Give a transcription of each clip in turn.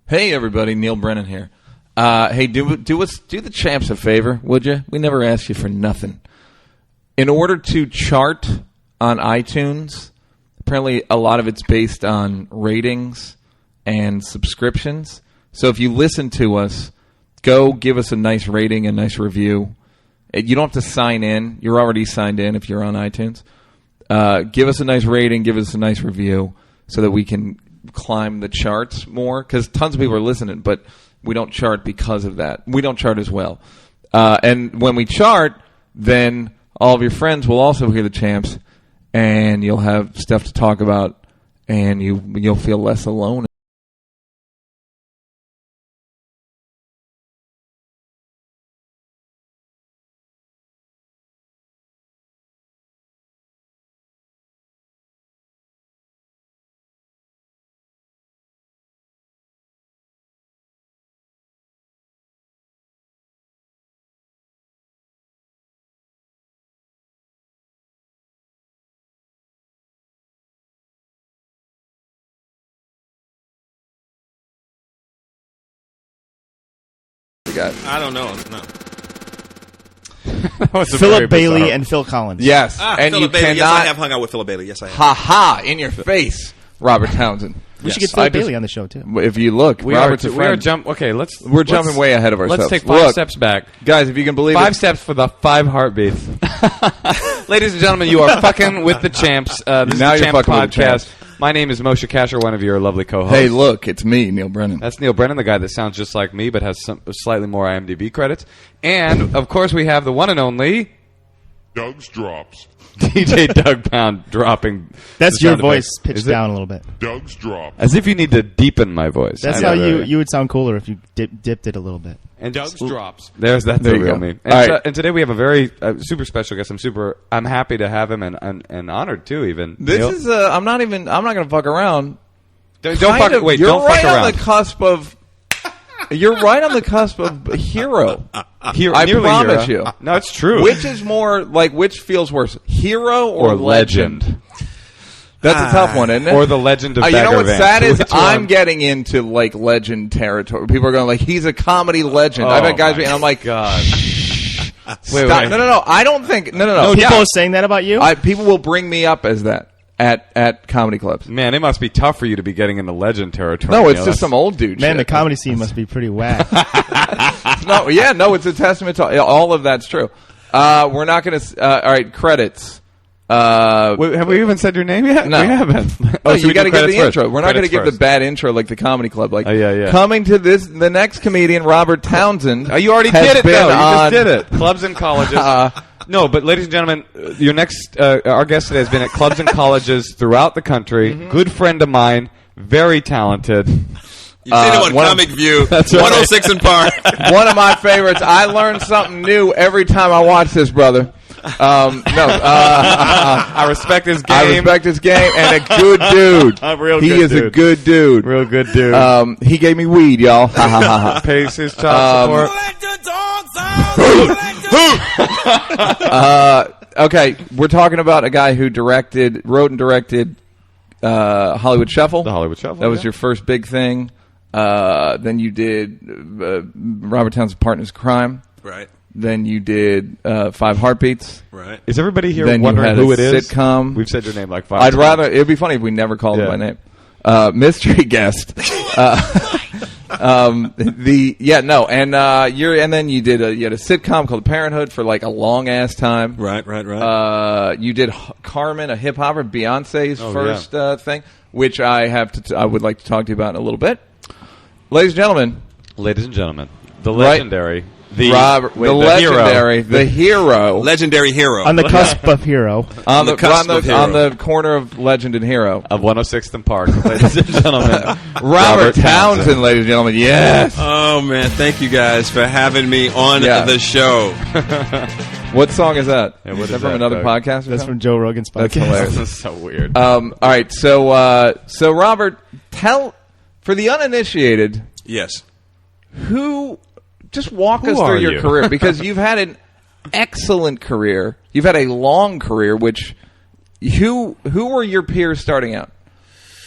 Hey, everybody. Neal Brennan here. Hey, do the champs a favor, would you? We never ask you for nothing. In order to chart on iTunes, apparently a lot of it's based on ratings and subscriptions. So if you listen to us, go give us a nice rating, a nice review. You don't have to sign in. You're already signed in if you're on iTunes. Give us a nice rating, give us a nice review so that we can climb the charts more, because tons of people are listening, but we don't chart because of that. We don't chart as well. And when we chart, then all of your friends will also hear the champs, and you'll have stuff to talk about, and you'll feel less alone. I don't know. No. Philip Bailey and Phil Collins. Yes, and Philip you Bailey. cannot. Yes, I have hung out with Philip Bailey. Yes, I have. Ha ha! In your face, Robert Townsend. We should get Philip Bailey on the show too. If you look, Robert's a friend. We're jumping way ahead of ourselves. Let's take five steps back, guys. If you can believe five steps for the 5 heartbeats. Ladies and gentlemen, you are fucking with the champs. This is the Champs Podcast. My name is Moshe Kasher, one of your lovely co-hosts. Hey, look, it's me, Neal Brennan. That's Neal Brennan, the guy that sounds just like me but has some slightly more IMDb credits. And, of course, we have the one and only... Doug's Drops. DJ Douggpound dropping... That's your voice pitched down a little bit. Doug's Drops. As if you need to deepen my voice. That's how you would sound cooler if you dipped it a little bit. And Doug's Drops. That's the real me. And, right. And today we have a very super special guest. I'm happy to have him and honored too. Even this Neal. is I'm not going to fuck around. Don't fuck around. You're right on the cusp of. You're right on the cusp of hero. I promise hero. you. No, it's true. Which is more like? Which feels worse, hero or legend? That's a tough one, isn't it? Or the legend of you Bagger know what's Vance. sad is Which I'm one? getting into like legend territory. People are going like, he's a comedy legend. I've had guys, and I'm like, God. Wait. No. I don't think. No. People are saying that about you. People will bring me up as that at comedy clubs. Man, it must be tough for you to be getting into legend territory. No, it's just some old dude. Man, shit. the comedy scene must be pretty whack. No, it's a testament to all of that's true. We're not going to. All right, credits. Wait, have we even said your name yet? No. We haven't. You got to give the first. intro. We're not going to give first. the bad intro like the comedy club. Like, yeah. Coming to the next comedian, Robert Townsend. You already has did it, been though. You just on- did it. Clubs and colleges. No, but ladies and gentlemen, your next our guest today has been at clubs and colleges throughout the country. Mm-hmm. Good friend of mine, very talented. You've seen him on Comic View, 106 in Park. One of my favorites. I learn something new every time I watch this, brother. I respect his game. I respect his game, and a good dude. He is a good dude. Real good dude. He gave me weed, y'all. Pays his child support. Okay, we're talking about a guy who wrote and directed Hollywood Shuffle. The Hollywood Shuffle. That was your first big thing. Then you did Robert Townsend's Partners in Crime. Right. Then you did 5 Heartbeats. Right. Is everybody here then wondering who it is? Sitcom. We've said your name like 5 times. It'd be funny if we never called him by name. Mystery guest. And then you had a sitcom called Parenthood for like a long ass time. Right. You did Carmen, a hip hopper, Beyonce's first thing, which I would like to talk to you about in a little bit. Ladies and gentlemen, the legendary, the hero, legendary hero, on the cusp of hero, on the corner of legend and hero of 106th and Park, ladies and gentlemen, Robert Townsend, ladies and gentlemen. Yes. Oh man, thank you guys for having me on the show. What song is that? Yeah, is that from another podcast? That's from Joe Rogan's podcast. That's hilarious. This is so weird. All right, so Robert, tell for the uninitiated. Yes. Just walk us through your career, because you've had an excellent career. You've had a long career. Who were your peers starting out,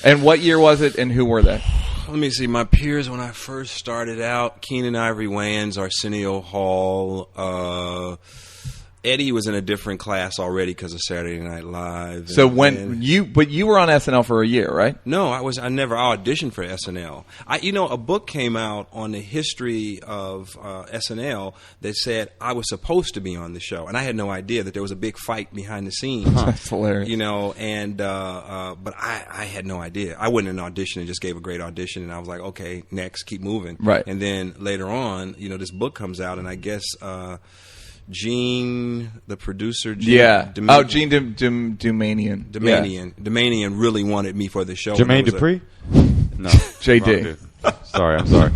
and what year was it, and who were they? Let me see. My peers when I first started out: Keenan Ivory Wayans, Arsenio Hall. Eddie was in a different class already because of Saturday Night Live. So but you were on SNL for a year, right? No, I never auditioned for SNL. A book came out on the history of SNL that said I was supposed to be on the show, and I had no idea that there was a big fight behind the scenes. That's hilarious. But I had no idea. I went in an audition and just gave a great audition, and I was like, okay, next, keep moving. Right. And then later on, this book comes out, and I guess. Gene, the producer, Gene Dumanian. Dumanian really wanted me for the show. Jermaine Dupri? No. JD. Sorry, I'm sorry.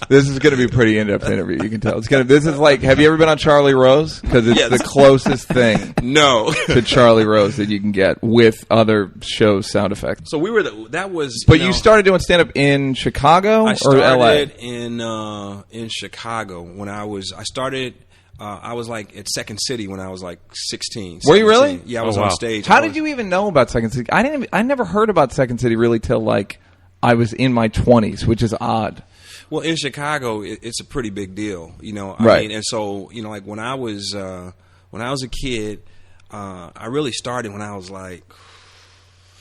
This is going to be a pretty in-depth interview. You can tell. This is like. Have you ever been on Charlie Rose? Because it's the closest thing. No. To Charlie Rose that you can get with other shows sound effects. So we were. That was. But you started doing stand-up in Chicago or LA? I started in Chicago when I started. I was like at Second City when I was like 16. Were you really? Yeah, I was on stage. How did you even know about Second City? I never heard about Second City really till like I was in my 20s, which is odd. Well, in Chicago, it's a pretty big deal, Right. I mean, and so like when I was a kid, I really started when I was like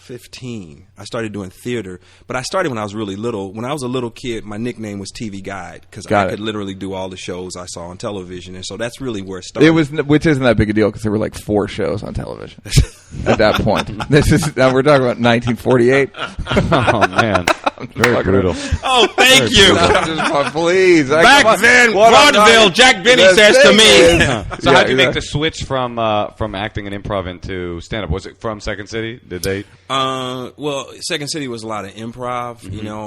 15. I started doing theater, but I started when I was really little. When I was a little kid, my nickname was TV Guide because I could literally do all the shows I saw on television, and so that's really where it started. Which isn't that big a deal because there were like 4 shows on television at that point. We're talking about 1948. Oh man, very brutal. Oh, thank you. Please, back then, vaudeville. Jack Benny says to me. So how'd you make the switch from acting and improv into stand-up? Was it from Second City? Did they? Well, Second City was a lot of improv,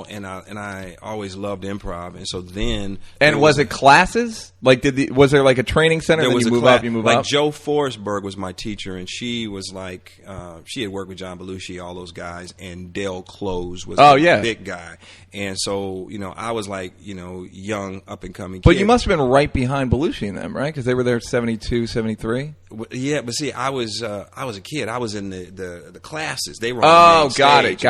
and I always loved improv, and so then. And was it classes? Like, was there like a training center? There and was then you move up. Like Joe Forsberg was my teacher, and she was like, she had worked with John Belushi, all those guys, and Dale Close was the big guy, and so I was like, young up and coming. But you must have been right behind Belushi and them, right? Because they were there 72, 73. Yeah, but see, I was a kid. I was in the classes. They were. Got it.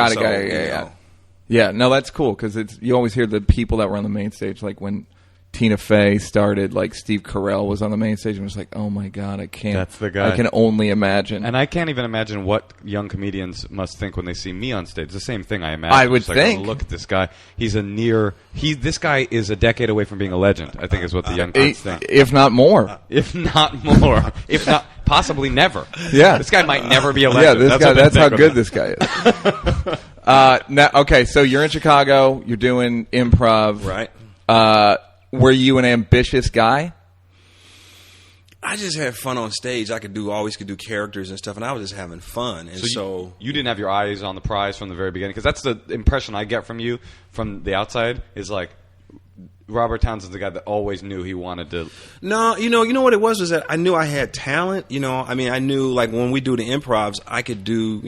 Yeah, no, that's cool because you always hear the people that were on the main stage, like when Tina Fey started, like Steve Carell was on the main stage and was like, oh my God, I can't. That's the guy. I can only imagine. And I can't even imagine what young comedians must think when they see me on stage. It's the same thing I imagine. I would think. Oh, look at this guy. This guy is a decade away from being a legend, I think is what the young kids think. If not more. If not more. If not, possibly never. Yeah. This guy might never be a legend. Yeah, that's how good this guy is. Now, okay, so you're in Chicago. You're doing improv. Right. Were you an ambitious guy? I just had fun on stage. I always could do characters and stuff, and I was just having fun. And so you didn't have your eyes on the prize from the very beginning, because that's the impression I get from you from the outside. Is like Robert Townsend's the guy that always knew he wanted to. No, you know what it was that I knew I had talent. I mean, I knew like when we do the improvs, I could do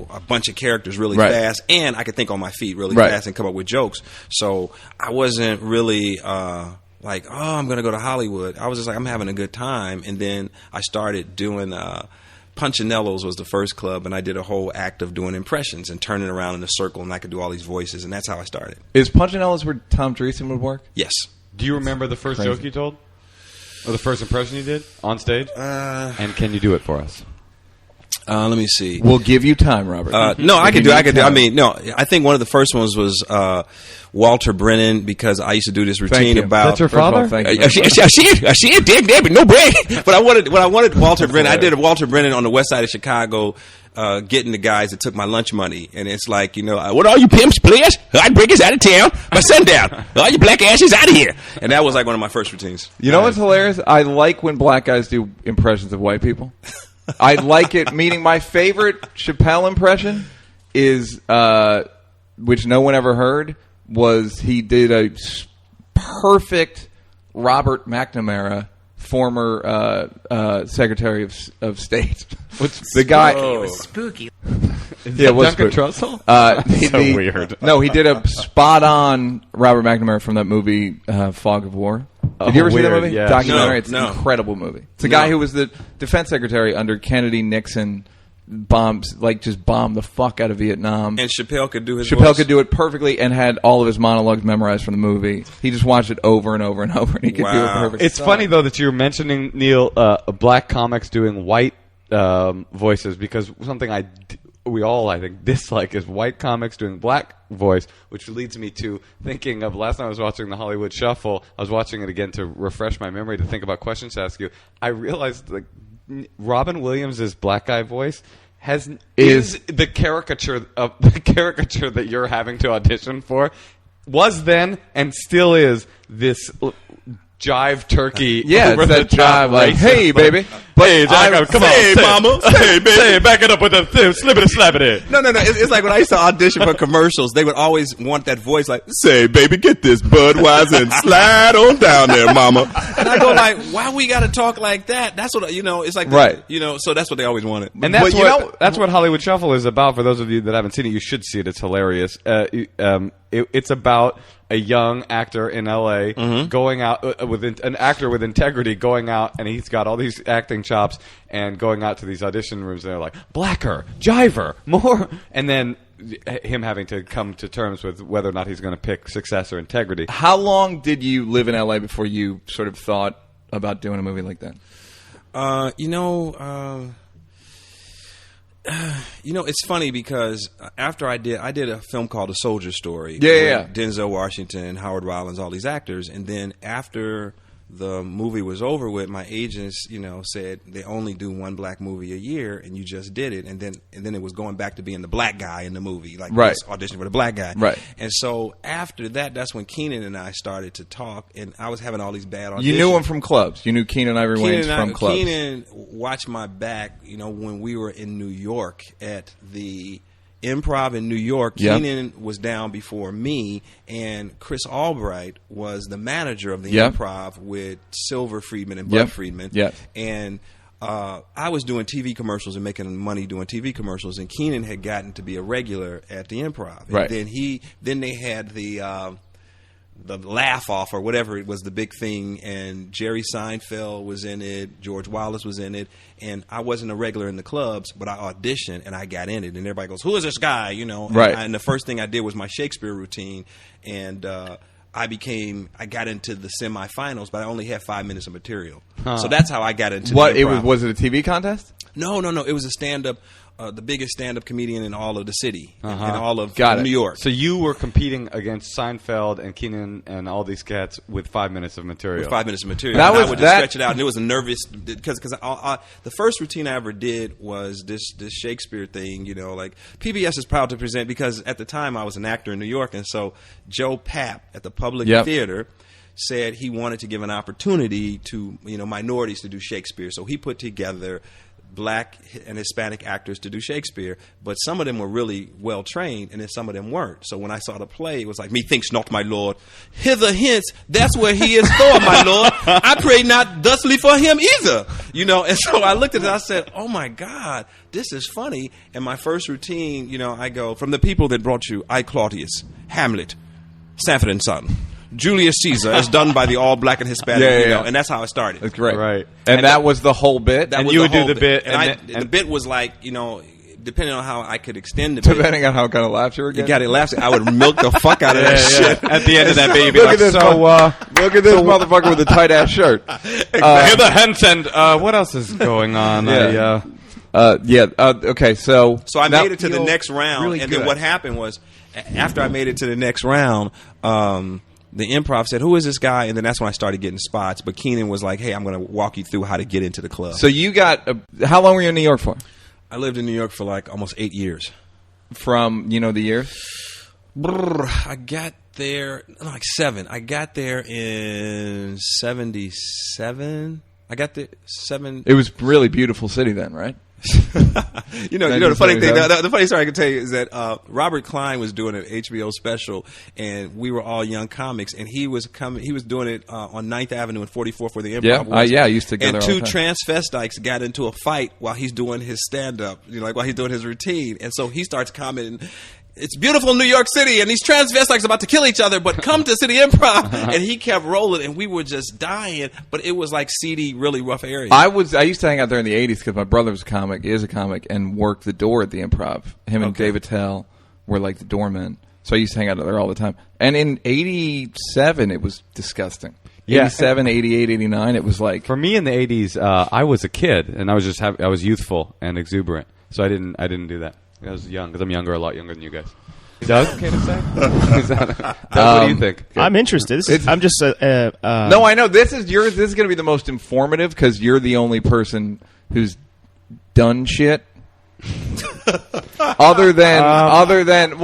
a bunch of characters really fast, and I could think on my feet really fast and come up with jokes. So I wasn't really like, oh, I'm going to go to Hollywood. I was just like, I'm having a good time, and then I started doing. Punchinello's was the first club, and I did a whole act of doing impressions and turning around in a circle, and I could do all these voices, and that's how I started. Is Punchinello's where Tom Dreesen would work? Yes. Do you remember the first joke you told? Or the first impression you did on stage? And can you do it for us? Let me see. We'll give you time, Robert. No, I could do. I mean, no. I think one of the first ones was Walter Brennan, because I used to do this routine about. That's your father? Thank you. She a dick there, but no bread. But I wanted Walter Brennan. I did a Walter Brennan on the west side of Chicago, getting the guys that took my lunch money, and it's like, what all you pimps, players? I'd break us out of town by sundown. All you black asses out of here. And that was like one of my first routines. You know what's hilarious? I like when black guys do impressions of white people. I like it. Meaning, my favorite Chappelle impression is, which no one ever heard, was he did a perfect Robert McNamara, former Secretary of State. The guy. It was spooky. Yeah, was Duncan Trussell? So weird. No, he did a spot-on Robert McNamara from that movie, Fog of War. Did you ever see that movie? Yeah. Documentary. No, It's an incredible movie. It's a guy who was the defense secretary under Kennedy, Nixon, just bombed the fuck out of Vietnam. And Chappelle could do his Chappelle voice. could do it perfectly and had all of his monologues memorized from the movie. He just watched it over and over and over, and he could do it perfectly. It's funny, though, that you're mentioning, Neal, black comics doing white voices, because something we all, I think, dislike is white comics doing black voice, which leads me to thinking of last time I was watching the Hollywood Shuffle. I was watching it again to refresh my memory, to think about questions to ask you. I realized Robin Williams' black guy voice is the caricature that you're having to audition for, was then and still is this jive turkey. Yeah, it's that jive, like, hey, baby. Hey, Jack, come on. Hey, mama. Hey, baby. Hey, back it up with the slippity slappity. No. It's like when I used to audition for commercials, they would always want that voice like, say, baby, get this Budweiser and slide on down there, mama. And I go like, why we got to talk like that? That's what, it's like, right. So that's what they always wanted. And that's what Hollywood Shuffle is about. For those of you that haven't seen it, you should see it. It's hilarious. It's about a young actor in L.A. Going out with an actor with integrity, going out, and he's got all these acting chops, and going out to these audition rooms. And they're like, blacker, jiver, more, and then him having to come to terms with whether or not he's going to pick success or integrity. How long did you live in L.A. before you sort of thought about doing a movie like that? It's funny because after I did a film called A Soldier Story. Yeah. Denzel Washington, Howard Rollins, all these actors. And then after the movie was over with, my agents, said they only do one black movie a year, and you just did it. And then it was going back to being the black guy in the movie, like right. auditioning for the black guy. Right. And so after that, that's when Keenan and I started to talk, and I was having all these bad auditions. You knew him from clubs. You knew Keenan Ivory Wayans from clubs. Keenan watched my back, when we were in New York at the Improv in New York. Yep. Keenan was down before me, and Chris Albright was the manager of the Yep. Improv with Silver Friedman and Bud Yep. Friedman. Yep. And I was doing TV commercials and making money doing TV commercials, and Keenan had gotten to be a regular at the Improv. And right. then they had the laugh off or whatever, it was the big thing, and Jerry Seinfeld was in it, George Wallace was in it, and I wasn't a regular in the clubs, but I auditioned and I got in it, and everybody goes, who is this guy, Right. And the first thing I did was my Shakespeare routine, and I got into the semifinals, but I only had 5 minutes of material. So that's how I got into what the Improv. Was it a TV contest? No, it was a stand-up, the biggest stand-up comedian in all of the city, in all of Got it. New York. So you were competing against Seinfeld and Keenan and all these cats with 5 minutes of material. With 5 minutes of material. That and was I would just stretch it out, and it was a nervous because the first routine I ever did was this Shakespeare thing. Like PBS is proud to present, because at the time I was an actor in New York, and so Joe Papp at the Public Yep. Theater said he wanted to give an opportunity to minorities to do Shakespeare, so he put together black and Hispanic actors to do Shakespeare, but some of them were really well trained, and then some of them weren't. So when I saw the play, it was like, methinks not, my lord, hither hence, that's where he is for, my lord. I pray not thusly for him either. And so I looked at it, I said, oh my God, this is funny. And my first routine, I go, from the people that brought you, I, Claudius, Hamlet, Sanford and Son, Julius Caesar, as done by the all black and Hispanic, and that's how it started. That's great. Right. And that was the whole bit? And you would do the bit. The bit was like, depending on how I could extend the bit. Depending on how kind of laughs you were getting? You got it laughs. I would milk the fuck out of that shit. At the end of that baby. Look at this motherfucker with a tight-ass shirt. Hither hence, and what else is going on? Okay, so I made it to the next round, really and good. then what happened was, after I made it to the next round, the Improv said, who is this guy? And then that's when I started getting spots. But Keenan was like, hey, I'm going to walk you through how to get into the club. So you got how long were you in New York for? I lived in New York for like almost 8 years. From, the years? I got there, like 7. I got there in 77. I got there 7. It was really beautiful city then, right? The funny thing, the funny story I can tell you is that Robert Klein was doing an HBO special, and we were all young comics, and he was doing it on 9th Avenue and 44th for the Improv. I used to go there and all two the time. transvestites got into a fight while he's doing his stand-up, while he's doing his routine, and so he starts commenting, it's beautiful New York City, and these transvestites are about to kill each other, but come to City Improv. And he kept rolling, and we were just dying. But it was like seedy, really rough area. I used to hang out there in the 80s because my brother was a comic, and worked the door at the Improv. Him and David Tell were like the doormen. So I used to hang out there all the time. And in 87, it was disgusting. 87, 88, 89, it was like... For me in the 80s, I was a kid, and I was I was youthful and exuberant. So I didn't do that. I was young, because I'm a lot younger than you guys. Doug, okay to say? Doug, what do you think? I'm interested. I'm just no, I know. This is going to be the most informative, because you're the only person who's done shit. other than Robert, have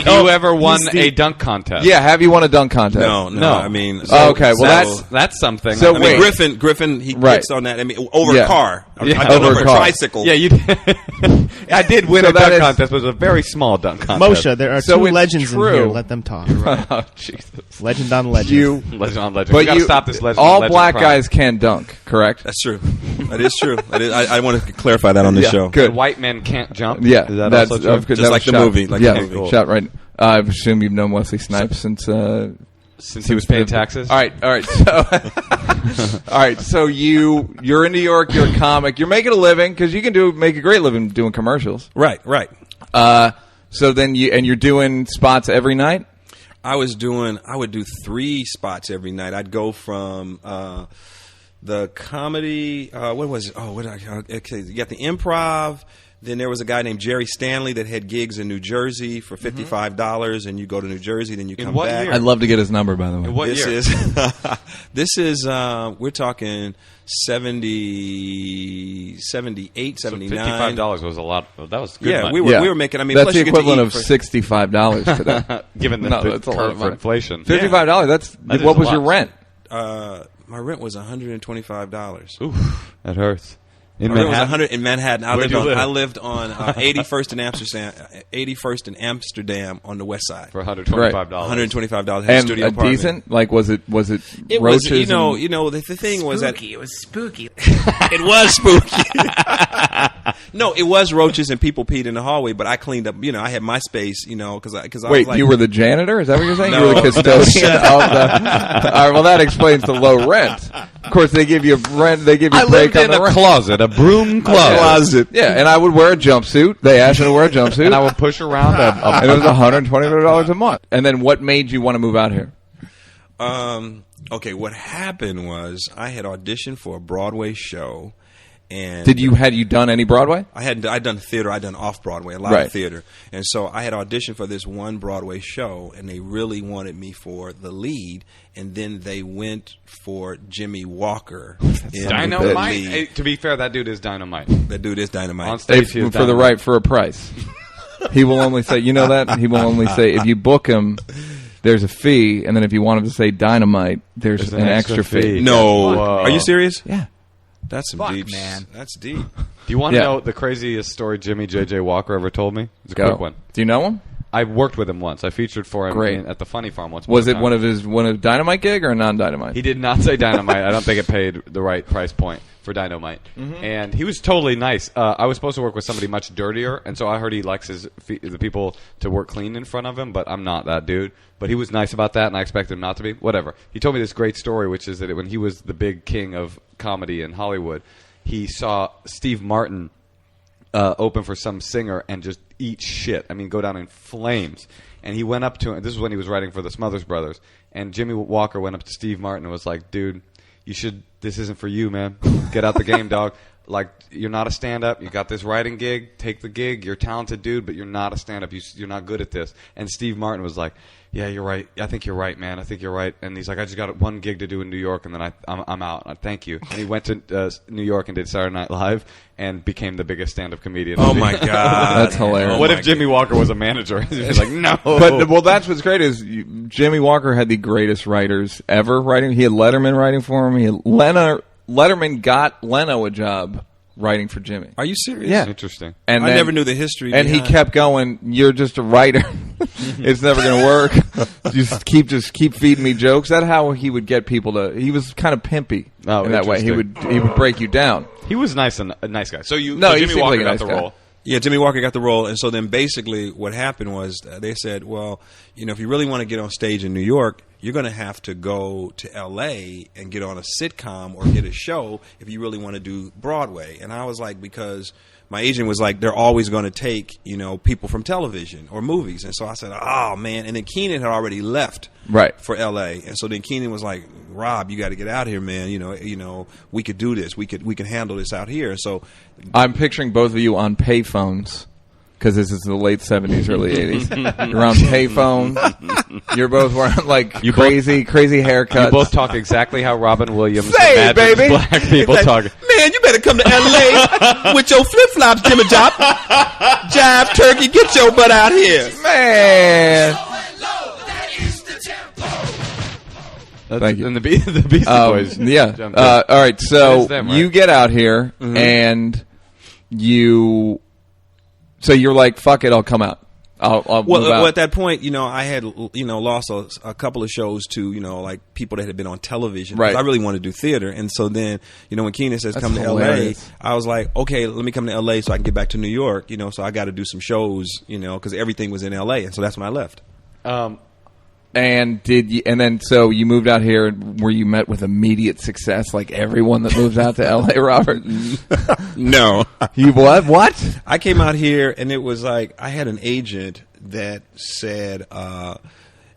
you ever won a dunk contest? Yeah, have you won a dunk contest? No. I mean, okay, well that's something. So Griffin, he kicks on that. I mean, over a car, over a tricycle. Yeah, you. I did win a dunk contest, but it was a very small dunk contest. Moshe, there are two legends in here. Let them talk. Oh, Jesus. Legend on legend. Legend on legend. But you got to stop this legend. All on legend black crime. guys can dunk, correct? That's true. That is true. I want to clarify that on this show. Good. And white men can't jump. Yeah, is that also true? Just like the movie. Cool. Shot right. I assume you've known Wesley Snipes since he was paying taxes. All right. So, you're in New York. You're a comic. You're making a living because you can make a great living doing commercials. Right. So then you're doing spots every night. I would do 3 spots every night. I'd go from the comedy. What was it? You got the Improv. Then there was a guy named Jerry Stanley that had gigs in New Jersey for $55, and you go to New Jersey, then you come back. Year? I'd love to get his number, by the way. In what year? This is we're talking 78, 79. So $55 was a lot. That was good. Yeah, money. we were making. I mean, that's plus the you get to equivalent eat of for $65 today. Given the curve for inflation. $55. That's what was your rent? My rent was $125. Oof, that hurts. In Manhattan? In Manhattan. I lived on 81st and Amsterdam on the west side for $125. $125. And studio a apartment. Decent? Like was it It roaches? Was, the thing spooky. was that It was spooky. It was spooky. No, it was roaches and people peed in the hallway, but I cleaned up. I had my space. Because I Wait, was like, you were the janitor? Is that what you're saying? No, you were the custodian of the. All right, well that explains the low rent. Of course, they give you rent. They give you break on the rent. Closet, a broom closet. Yeah, and I would wear a jumpsuit. They asked me to wear a jumpsuit, and I would push around. And it was $125 a month. And then, what made you want to move out here? Okay, what happened was I had auditioned for a Broadway show. And had you done any Broadway? I'd done theater. I'd done off Broadway, a lot of theater, and so I had auditioned for this one Broadway show, and they really wanted me for the lead. And then they went for Jimmie Walker. Dynamite. Hey, to be fair, that dude is dynamite. That dude is dynamite. On stage, he is dynamite. For a price. He will only say, you know that? He will only say, if you book him, there's a fee, and then if you want him to say dynamite, there's an extra fee. No. Are you serious? Yeah. That's some deep, man. That's deep. Do you want to know the craziest story Jimmie J.J. Walker ever told me? It's a quick one. Do you know him? I worked with him once. I featured for him at the Funny Farm once. Was it one of his Dynamite gig or a non-Dynamite? He did not say Dynamite. I don't think it paid the right price point for Dynamite. Mm-hmm. And he was totally nice. I was supposed to work with somebody much dirtier, and so I heard he likes the people to work clean in front of him, but I'm not that dude. But he was nice about that, and I expected him not to be. Whatever. He told me this great story, which is that when he was the big king of comedy in Hollywood, he saw Steve Martin open for some singer and just eat shit. I mean, go down in flames. And he went up to him. This is when he was writing for the Smothers Brothers. And Jimmie Walker went up to Steve Martin and was like, dude, this isn't for you, man. Get out the game, dog. Like, you're not a stand-up. You got this writing gig. Take the gig. You're a talented dude, but you're not a stand-up. You're not good at this. And Steve Martin was like, yeah, you're right. I think you're right, man. I think you're right. And he's like, I just got one gig to do in New York, and then I'm out. Thank you. And he went to New York and did Saturday Night Live and became the biggest stand-up comedian. Oh, my God. That's hilarious. What if Jimmie Walker was a manager? He'd be like, no. But that's what's great is Jimmie Walker had the greatest writers ever writing. He had Letterman writing for him. Letterman got Leno a job writing for Jimmy. Are you serious? Yeah. Interesting. And I never knew the history and behind. He kept going, you're just a writer. It's never going to work. just keep feeding me jokes. That's how he would get people to. He was kind of pimpy in that way. He would break you down. He was nice and a nice guy. So Jimmie Walker like got the role. Yeah, Jimmy Walker got the role, and so then basically what happened was they said, well, if you really want to get on stage in New York, you're going to have to go to L.A. and get on a sitcom or get a show if you really want to do Broadway. And I was like, because my agent was like, they're always going to take, people from television or movies. And so I said, oh, man. And then Keenan had already left for L.A. And so then Keenan was like, Rob, you got to get out here, man. We could do this. We could handle this out here. And so I'm picturing both of you on payphones. Because this is the late 70s, early 80s. You're on payphone. You're both wearing crazy haircuts. You both talk exactly how Robin Williams Say it, baby. Black people talk. Man, you better come to L.A. with your flip-flops, Jimmy Jop. Jive turkey, get your butt out here. Man. Thank you. And the Beastie Boys. Yeah. All right, so them, right? you get out here, and you... So you're like, fuck it, I'll come out. I'll move out. Well, at that point, I had, lost a couple of shows to, people that had been on television. Right. I really wanted to do theater. And so then, when Keenan says come to hilarious. L.A., I was like, okay, let me come to L.A. so I can get back to New York, so I got to do some shows, because everything was in L.A. And so that's when I left. And then so you moved out here, were you met with immediate success like everyone that moves out to LA, Robert? No. You what? I came out here and it was like I had an agent that said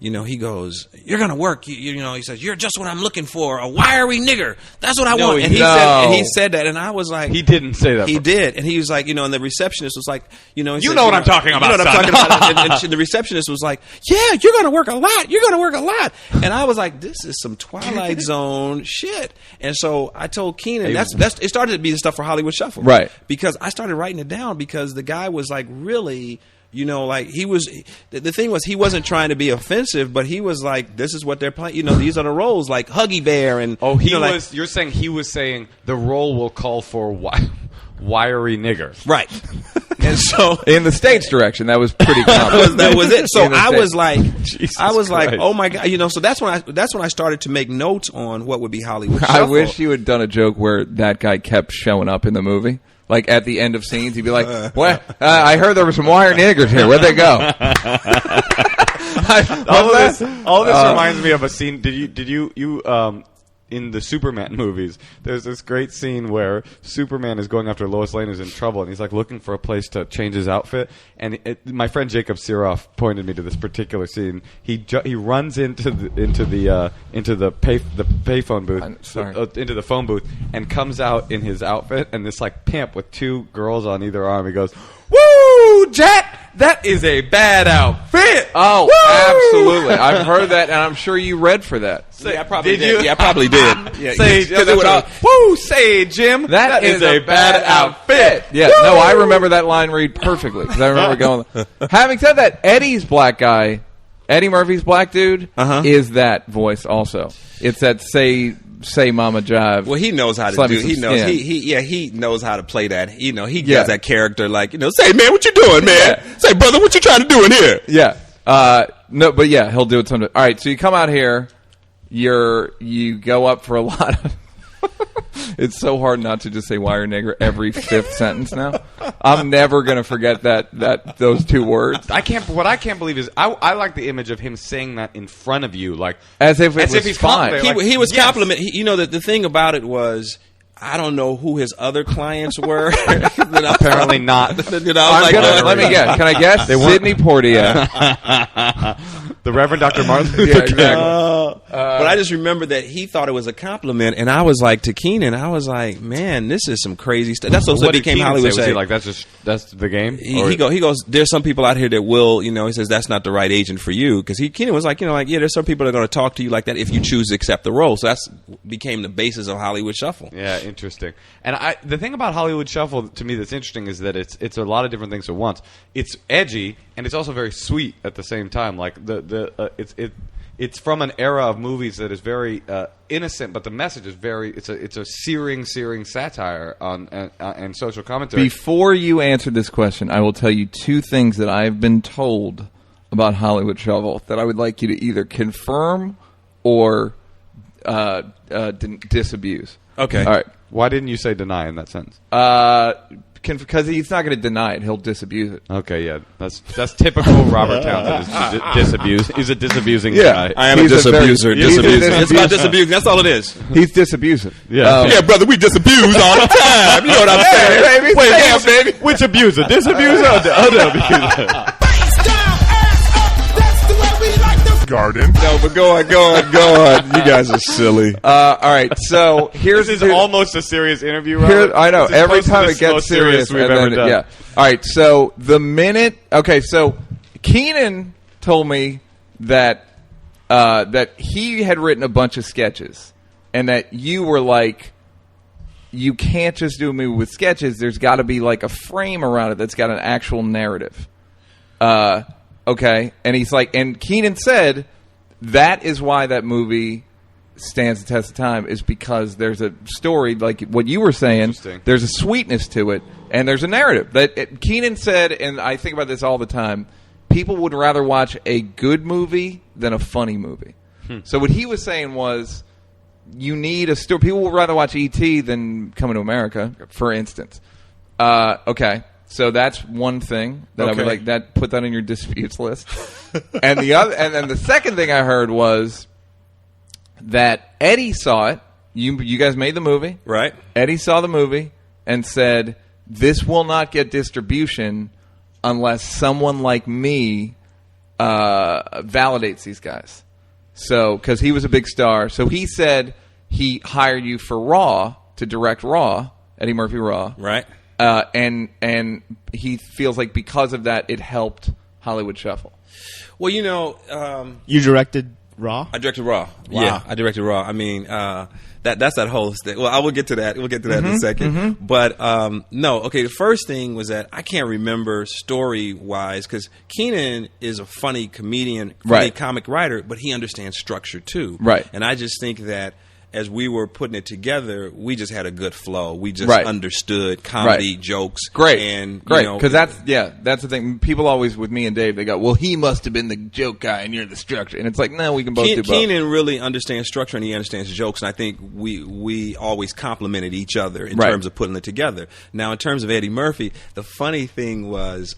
he goes, you're going to work. He says, you're just what I'm looking for, a wiry nigger. That's what I want. And he said that, and I was like, he didn't say that. He did, and he was like, and the receptionist was like, he said, what I'm talking about. You know what I'm talking about. And the receptionist was like, yeah, you're going to work a lot. You're going to work a lot. And I was like, this is some Twilight Zone shit. And so I told Keenan, it started to be the stuff for Hollywood Shuffle, right? Because I started writing it down because the guy was like really. He was. The thing was, he wasn't trying to be offensive, but he was like, "This is what they're playing." These are the roles, like Huggy Bear, and You're saying he was saying the role will call for wiry nigger, right? And so, in the stage direction, that was pretty common. that was it. So I was like, Jesus like, Christ. oh my god, So that's when I started to make notes on what would be Hollywood Shuffle. I wish you had done a joke where that guy kept showing up in the movie. Like at the end of scenes, he'd be like, "What? I heard there were some wire niggers here. Where'd they go?" All this reminds me of a scene. Did you in the Superman movies? There's this great scene where Superman is going after Lois Lane, who's in trouble, and he's like looking for a place to change his outfit. And my friend Jacob Siroff pointed me to this particular scene. He runs into the payphone booth, into the phone booth, and comes out in his outfit and this like pimp with two girls on either arm. He goes, "Woo, Jack! That is a bad outfit." Oh, woo! Absolutely! I've heard that, and I'm sure you read for that. I probably did. Yeah, I probably did. Woo! Say, Jim, that is a bad outfit. Yeah, woo! No, I remember that line read perfectly because I remember going. Having said that, Eddie's black guy, Eddie Murphy's black dude, is that voice also. It's that say Mama Jive. Well, he knows how to do. He knows. He knows how to play that. He does that character like say, man, what you doing, man? Yeah. Say, brother, what you trying to do in here? Yeah. No, but yeah, he'll do it sometime. All right, so you come out here. You go up for a lot of. It's so hard not to just say wire nigger every fifth sentence now. I'm never gonna forget those two words. What I can't believe is I like the image of him saying that in front of you, like as if he's fine. He was complimenting. The thing about it was, I don't know who his other clients were. Apparently not. Let me guess. Can I guess? Sidney Poitier. The Reverend Dr. Martin Luther King. But I just remember that he thought it was a compliment, and I was like, to Keenan, I was like, man, this is some crazy stuff. That's what became Hollywood. Was he like, that's the game? He goes, there's some people out here that will, he says that's not the right agent for you, because Keenan was like, yeah, there's some people that are going to talk to you like that if you choose to accept the role. So that's became the basis of Hollywood Shuffle. Yeah, interesting. And the thing about Hollywood Shuffle to me that's interesting is that it's a lot of different things at once. It's edgy and it's also very sweet at the same time. Like it's from an era of movies that is very innocent, but the message is very. It's a searing satire on and social commentary. Before you answer this question, I will tell you two things that I've been told about Hollywood Shuffle that I would like you to either confirm or disabuse. Okay. All right. Why didn't you say deny in that sentence? because he's not going to deny it. He'll disabuse it. Okay, yeah, that's typical Robert Townsend. Is disabuse. He's a disabusing guy. I am a disabuser. It's about disabusing. That's all it is. He's disabusing. Yeah, brother, we disabuse all the time. You know what I'm saying? Baby, wait, baby. Which abuser? Disabuser or the other abuser? Garden. No, but go on. You guys are silly. All right, so here's This is almost a serious interview, Robert. Here, I know. This is Every close to time the it gets most serious, we've and ever then, done. yeah. All right, so the minute. Okay, so Keenan told me that that he had written a bunch of sketches, and that you were like, you can't just do a movie with sketches. There's got to be like a frame around it that's got an actual narrative. Okay, and he's like, and Keenan said that is why that movie stands the test of time, is because there's a story, like what you were saying. There's a sweetness to it, and there's a narrative. That Keenan said, and I think about this all the time. People would rather watch a good movie than a funny movie. So what he was saying was, you need a story. People would rather watch E.T. than Coming to America, for instance. Okay. So that's one thing that I would like that put that in your disputes list. And then the second thing I heard was that Eddie saw it. You guys made the movie, right? Eddie saw the movie and said, "This will not get distribution unless someone like me validates these guys." So, because he was a big star, so he said he hired you for Raw to direct Raw, Eddie Murphy Raw, right? And he feels like because of that, it helped Hollywood Shuffle. Well, you know, you directed Raw. I directed Raw. Wow. Yeah, I directed Raw. I mean, that's that whole thing. Well, I will get to that. We'll get to that in a second. But no, okay. The first thing was that I can't remember story wise because Keenan is a funny comedian, funny comic writer, but he understands structure too. Right. And I just think that as we were putting it together, we just had a good flow. We just understood comedy, jokes. Great. And, great. You know, Because that's the thing. People always, with me and Dave, they go, well, he must have been the joke guy and you're the structure. And it's like, no, we can both do both. Keenan really understands structure and he understands jokes. And I think we always complimented each other in terms of putting it together. Now, in terms of Eddie Murphy, the funny thing was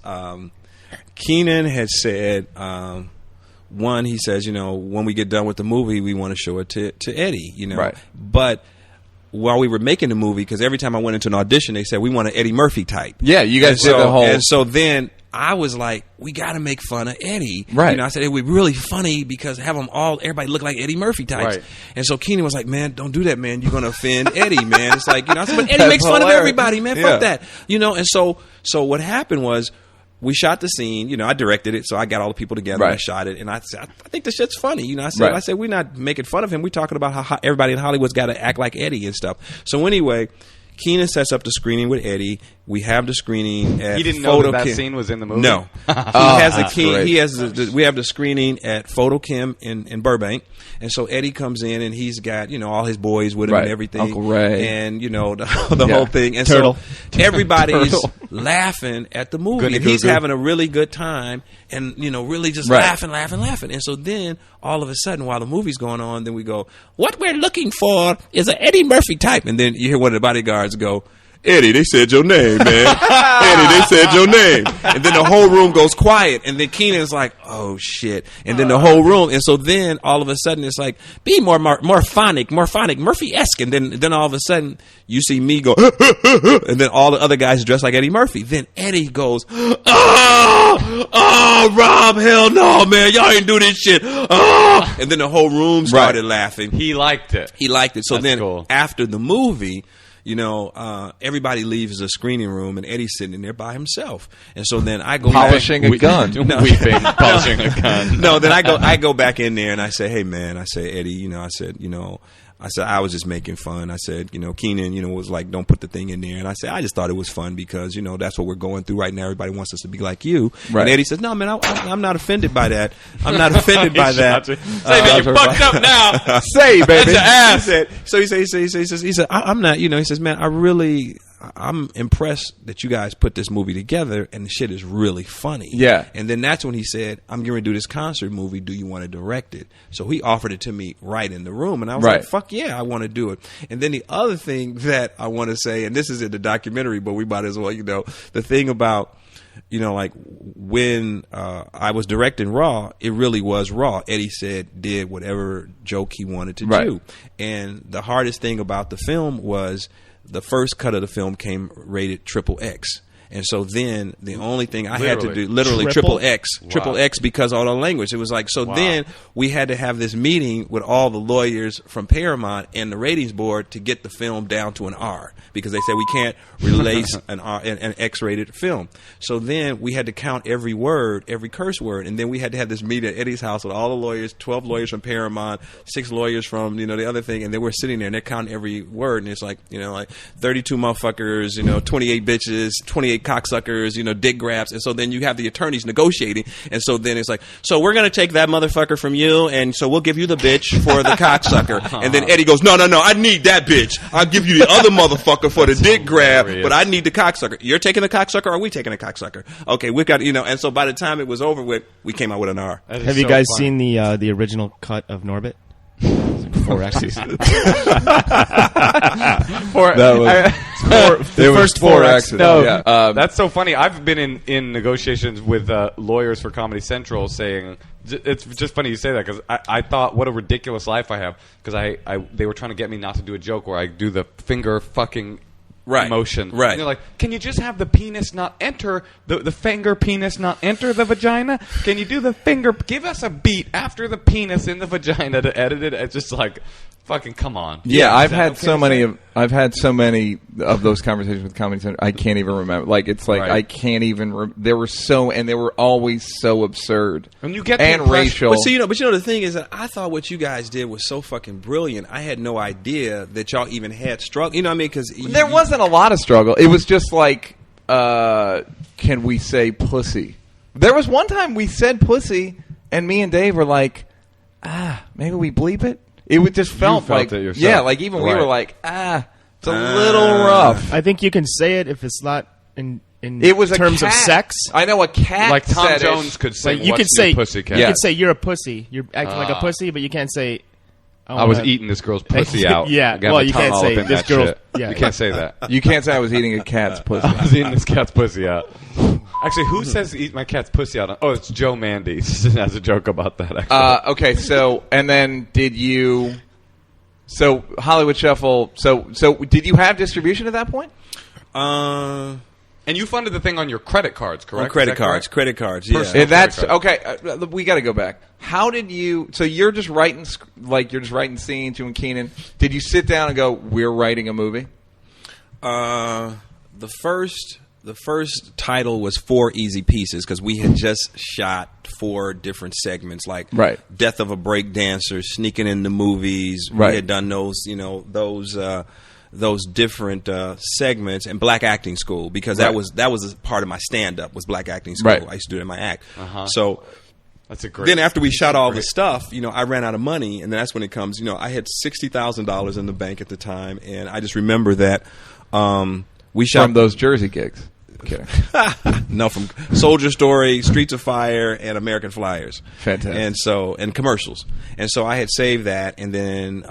Keenan had said... one, he says, you know, when we get done with the movie, we want to show it to Eddie, you know. Right. But while we were making the movie, because every time I went into an audition, they said, we want an Eddie Murphy type. Yeah, you guys did the whole... And so then I was like, we got to make fun of Eddie. Right. You know, I said, it would be really funny because have them all, everybody look like Eddie Murphy types. Right. And so Keenan was like, man, don't do that, man. You're going to offend Eddie, man. It's like, you know, I said, but Eddie makes fun of everybody, man. Fuck that. You know, and so what happened was, we shot the scene, you know, I directed it, so I got all the people together and I shot it, and I said, I think the shit's funny, you know, I said, we're not making fun of him, we're talking about how everybody in Hollywood's got to act like Eddie and stuff. So anyway, Keenan sets up the screening with Eddie. We have the screening at He didn't know that scene was in the movie? No. He has the key. He has we have the screening at Photochem in Burbank. And so Eddie comes in and he's got, you know, all his boys with him and everything. Uncle Ray. And, you know, the whole thing. And so everybody's laughing at the movie. And he's having a really good time and, you know, really just laughing. And so then all of a sudden while the movie's going on, then we go, what we're looking for is an Eddie Murphy type. And then you hear one of the bodyguards go, Eddie, they said your name, man. Eddie, they said your name. And then the whole room goes quiet. And then Keenan's like, oh, shit. And then the whole room. And so then all of a sudden it's like, be more phonic, Murphy-esque. And then all of a sudden you see me go, and then all the other guys dressed like Eddie Murphy. Then Eddie goes, oh, Rob, hell no, man. Y'all ain't do this shit. Oh. And then the whole room started laughing. He liked it. So that's then after the movie, you know, everybody leaves the screening room and Eddie's sitting in there by himself. And so then I go polishing a gun. Polishing a gun. No, then I go back in there and I say, hey man, I say, Eddie, you know, I said, I was just making fun. I said, you know, Keenan, you know, was like, don't put the thing in there. And I said, I just thought it was fun because, you know, that's what we're going through right now. Everybody wants us to be like you. Right. And Eddie says, no, man, I'm not offended by that. I'm not offended by that. Say, man, you fucked up now. Say, baby. That's your ass. He said, I'm not, you know, he says, man, I'm impressed that you guys put this movie together, and the shit is really funny. Yeah. And then that's when he said, I'm going to do this concert movie. Do you want to direct it? So he offered it to me right in the room, and I was like, fuck yeah, I want to do it. And then the other thing that I want to say, and this is in the documentary, but we might as well, the thing about, like when I was directing Raw, it really was raw. Eddie did whatever joke he wanted to do. And the hardest thing about the film was the first cut of the film came rated XXX. And so then the only thing I had to do, literally XXX because all the language. It was like, then we had to have this meeting with all the lawyers from Paramount and the ratings board to get the film down to an R, because they said we can't release an X-rated film. So then we had to count every word, every curse word. And then we had to have this meeting at Eddie's house with all the lawyers, 12 lawyers from Paramount, 6 lawyers from, the other thing. And they were sitting there and they're counting every word. And it's like, like 32 motherfuckers, 28 bitches, 28 cocksuckers, dick grabs. And so then you have the attorneys negotiating. And so then it's like, so we're going to take that motherfucker from you, and so we'll give you the bitch for the cocksucker. And then Eddie goes, no, I need that bitch. I'll give you the other motherfucker for the dick grab, but I need the cocksucker. You're taking the cocksucker, or are we taking the cocksucker? Okay, we got, and so by the time it was over with, we came out with an R. Have you guys seen the original cut of Norbit? 4 X's. The first 4 X's. No, yeah. That's so funny. I've been in negotiations with lawyers for Comedy Central saying, it's just funny you say that, because I thought, what a ridiculous life I have, because they were trying to get me not to do a joke where I do the finger fucking motion. Right. And they're like, can you just have the penis not enter, the finger penis not enter the vagina? Can you do the finger, give us a beat after the penis in the vagina to edit it? It's just like, fucking come on. Yeah, I've had so many of those conversations with Comedy Central. I can't even remember. Like, it's like I can't even. They were always so absurd and you get racial. But the thing is that I thought what you guys did was so fucking brilliant. I had no idea that y'all even had struggle. You know what I mean? Because there wasn't a lot of struggle. It was just like, can we say pussy? There was one time we said pussy, and me and Dave were like, maybe we bleep it. It would just felt like, like even we were like, it's a little rough. I think you can say it if it's not in it was terms of sex. I know a cat. Like Tom Jones could say, you could say pussycat. You could say you're a pussy. You're acting like a pussy, but you can't say. I was eating this girl's pussy out. Yeah, well, you can't say this girl's. Yeah, you can't say that. You can't say I was eating a cat's pussy. I was eating this cat's pussy out. Actually, who says eat my cat's pussy out? Oh, it's Joe Mandy. Has a joke about that. Actually. Okay, so and then did you? So Hollywood Shuffle. So did you have distribution at that point? And you funded the thing on your credit cards, correct? On credit cards. Yeah. And that's okay. We got to go back. How did you? So you're just writing scenes, you and Keenan. Did you sit down and go, "We're writing a movie"? The first title was 4 Easy Pieces, because we had just shot 4 different segments, like Death of a Break Dancer, Sneaking in the Movies. We had done those, those different segments, and Black Acting School, because that was a part of my stand-up, was Black Acting School. I used to do it in my act. So that's a great. Then after we shot all the stuff, I ran out of money, and that's when it comes. I had $60,000 in the bank at the time, and I just remember that we shot from those Jersey gigs. Kidding. No, from Soldier Story, Streets of Fire, and American Flyers. Fantastic. And commercials. And so I had saved that, and then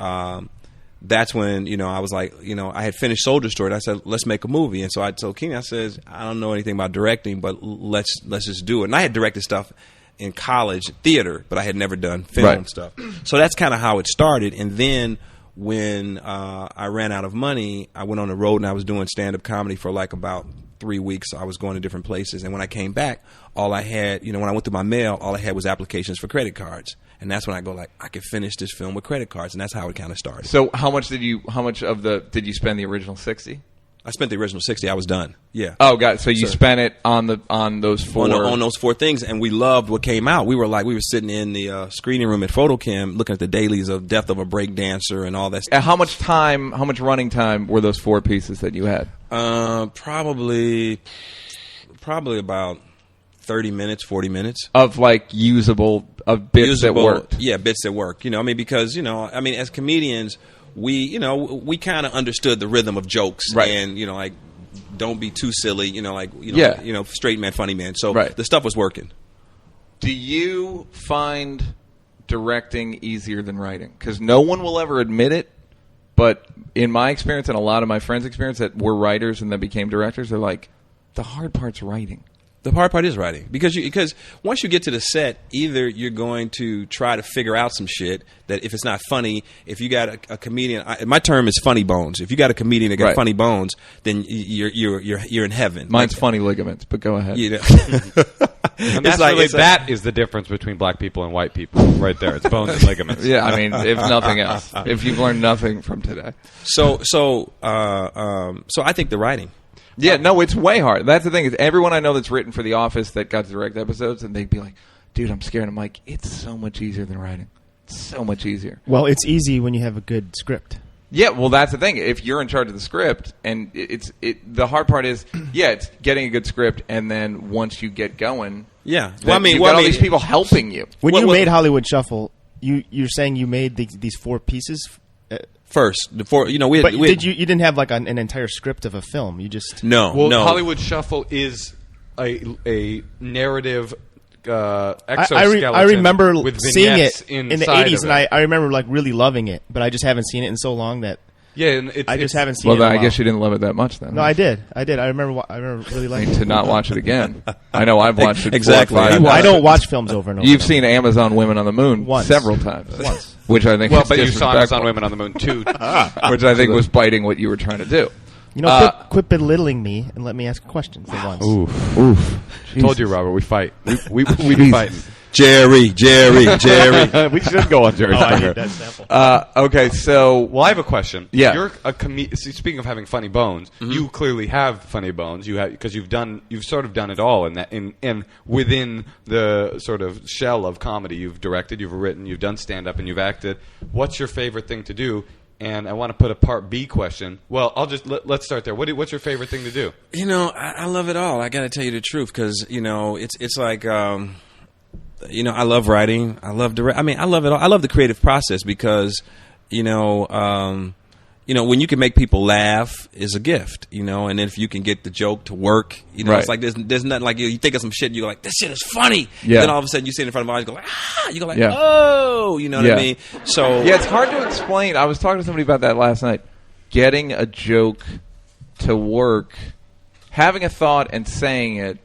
that's when, I was like, I had finished Soldier Story, and I said, let's make a movie. And so I told Keenan, I said, I don't know anything about directing, but let's just do it. And I had directed stuff in college, theater, but I had never done film stuff. So that's kind of how it started. And then when I ran out of money, I went on the road, and I was doing stand-up comedy for like about 3 weeks. I was going to different places, and when I came back, all I had, when I went through my mail, all I had was applications for credit cards, and that's when I go like, I could finish this film with credit cards, and that's how it kind of started. So how much did you spend the original 60? I spent the original 60. I was done. Yeah. Oh, got it. So you spent it on those 4 on those 4 things, and we loved what came out. We were sitting in the screening room at Photochem looking at the dailies of Death of a Break Dancer and all that stuff. And how much running time were those 4 pieces that you had? Probably about 30 minutes, 40 minutes of like usable bits that worked. Yeah, bits that work. Because as comedians, we kind of understood the rhythm of jokes, and like don't be too silly. Straight man, funny man. So the stuff was working. Do you find directing easier than writing? Because no one will ever admit it, but in my experience and a lot of my friends' experience that were writers and then became directors, they're like, the hard part's writing. The hard part is writing because once you get to the set, either you're going to try to figure out some shit that if it's not funny, if you got a comedian, my term is funny bones. If you got a comedian that got funny bones, then you're in heaven. Mine's funny ligaments, but go ahead. And that's that is the difference between black people and white people, right there. It's bones and ligaments. Yeah, I mean, if nothing else, if you've learned nothing from today. So I think the writing. Yeah, no, it's way hard. That's the thing is everyone I know that's written for The Office that got to direct episodes, and they'd be like, dude, I'm scared. I'm like, it's so much easier than writing. It's so much easier. Well, it's easy when you have a good script. Yeah, well, that's the thing. If you're in charge of the script, and the hard part is, it's getting a good script, and then once you get going, you've got all these people helping you. When you made Hollywood Shuffle, you're saying you made these 4 pieces first. Before you didn't have like an entire script of a film. You just no. Hollywood Shuffle is a narrative exoskeleton. I remember with seeing it in the 80s, and I remember like really loving it, but I just haven't seen it in so long that and I just haven't seen it. Well, I guess you didn't love it that much then. No, I did. I remember really liking it. To not watch it again. I know I've watched it exactly. 4 or 5 times. I don't watch films over and over. You've seen Amazon Women on the Moon several times. Once. Which I think but you saw Amazon Women on the Moon too. Which I think was biting what you were trying to do. Quit belittling me and let me ask questions at once. Oof. Told you, Robert, we fight. We be fighting. Jerry. We should go on Jerry's I need that sample. Okay, so... Well, I have a question. Yeah. You're a speaking of having funny bones, you clearly have funny bones. You have because you've sort of done it all in within the sort of shell of comedy. You've directed, you've written, you've done stand-up, and you've acted. What's your favorite thing to do? And I want to put a part B question. Well, I'll just let's start there. What's your favorite thing to do? I love it all. I got to tell you the truth because it's like. I love writing. I love I love it all. I love the creative process because, when you can make people laugh is a gift, and if you can get the joke to work, it's like there's nothing like you think of some shit and you're like, this shit is funny. Yeah. And then all of a sudden you sit in front of an audience and go you go like, oh, you know what I mean? So it's hard to explain. I was talking to somebody about that last night. Getting a joke to work, having a thought and saying it,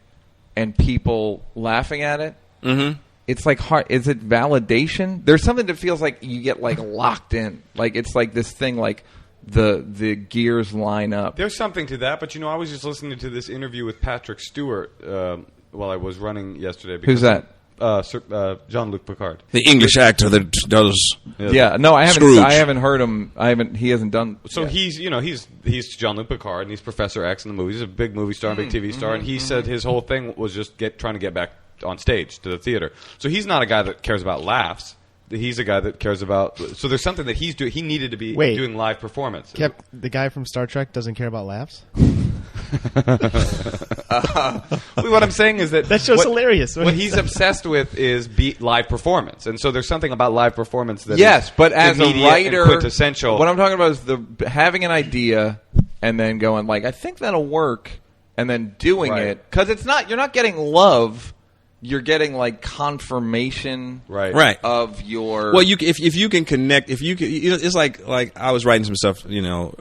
and people laughing at it. Mm-hmm. It's like hard. Is it validation? There's something that feels like you get like locked in. Like it's like this thing. Like the gears line up. There's something to that, but I was just listening to this interview with Patrick Stewart while I was running yesterday. Who's that? Jean-Luc Picard, the English actor that does. Yeah, no, I haven't. Scrooge. I haven't heard him. He hasn't done. So he's Jean-Luc Picard, and he's Professor X in the movie. He's a big movie star, big TV star, and he said his whole thing was just trying to get back on stage to the theater. So he's not a guy that cares about laughs. He's a guy that cares about. So there's something that he's doing. He needed to be doing live performance. The guy from Star Trek doesn't care about laughs. What I'm saying is that show's hilarious. What he's obsessed with is live performance, and so there's something about live performance that but as a writer, quintessential. What I'm talking about is having an idea and then going like, I think that'll work, and then doing it because you're not getting love. You're getting like confirmation, right, of your. Well, if you can connect, it's like I was writing some stuff,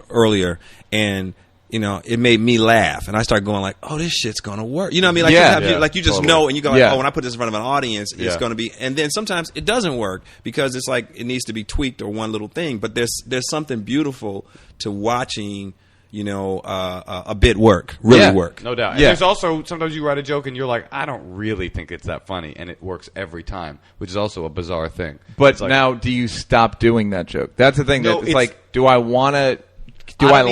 earlier, and it made me laugh, and I started going like, oh, this shit's gonna work. You know what I mean? Like you just know, and you go like, oh, when I put this in front of an audience, it's gonna be. And then sometimes it doesn't work because it's like it needs to be tweaked or one little thing. But there's something beautiful to watching. A bit work, work. No doubt. And there's also, sometimes you write a joke and you're like, I don't really think it's that funny, and it works every time, which is also a bizarre thing. But now, do you stop doing that joke? That's the thing. It's like, do I want to... Do I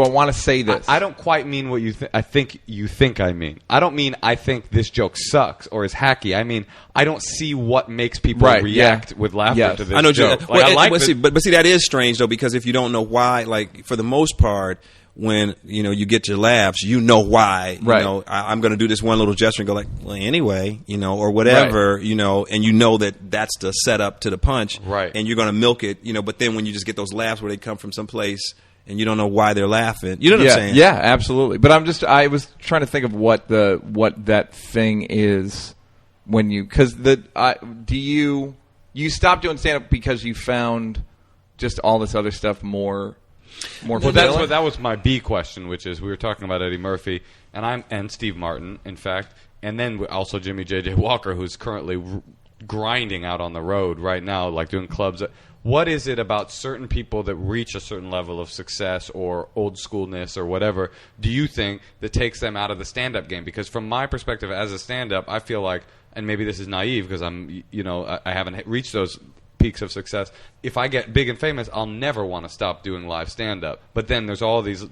want to say this? I don't quite mean what you think. I think you think I mean. I don't mean I think this joke sucks or is hacky. I mean I don't see what makes people react with laughter to this I know joke. But see, that is strange though, because if you don't know why, like for the most part, when you get your laughs, you know why. I'm going to do this one little gesture and go like, well, anyway, or whatever, and that's the setup to the punch, right? And you're going to milk it, But then when you just get those laughs where they come from someplace. and you don't know why they're laughing. You know what I'm saying? Yeah, absolutely. But I was trying to think of what that thing is when you, because you stopped doing stand-up because you found just all this other stuff more. Well, that was my B question, which is we were talking about Eddie Murphy and Steve Martin, in fact, and then also Jimmie J.J. Walker, who's currently grinding out on the road right now, like doing clubs. What is it about certain people that reach a certain level of success or old schoolness or whatever, do you think, that takes them out of the stand-up game? Because from my perspective as a stand-up, I feel like, and maybe this is naive because I haven't reached those peaks of success. If I get big and famous, I'll never want to stop doing live stand-up. But then there's all these,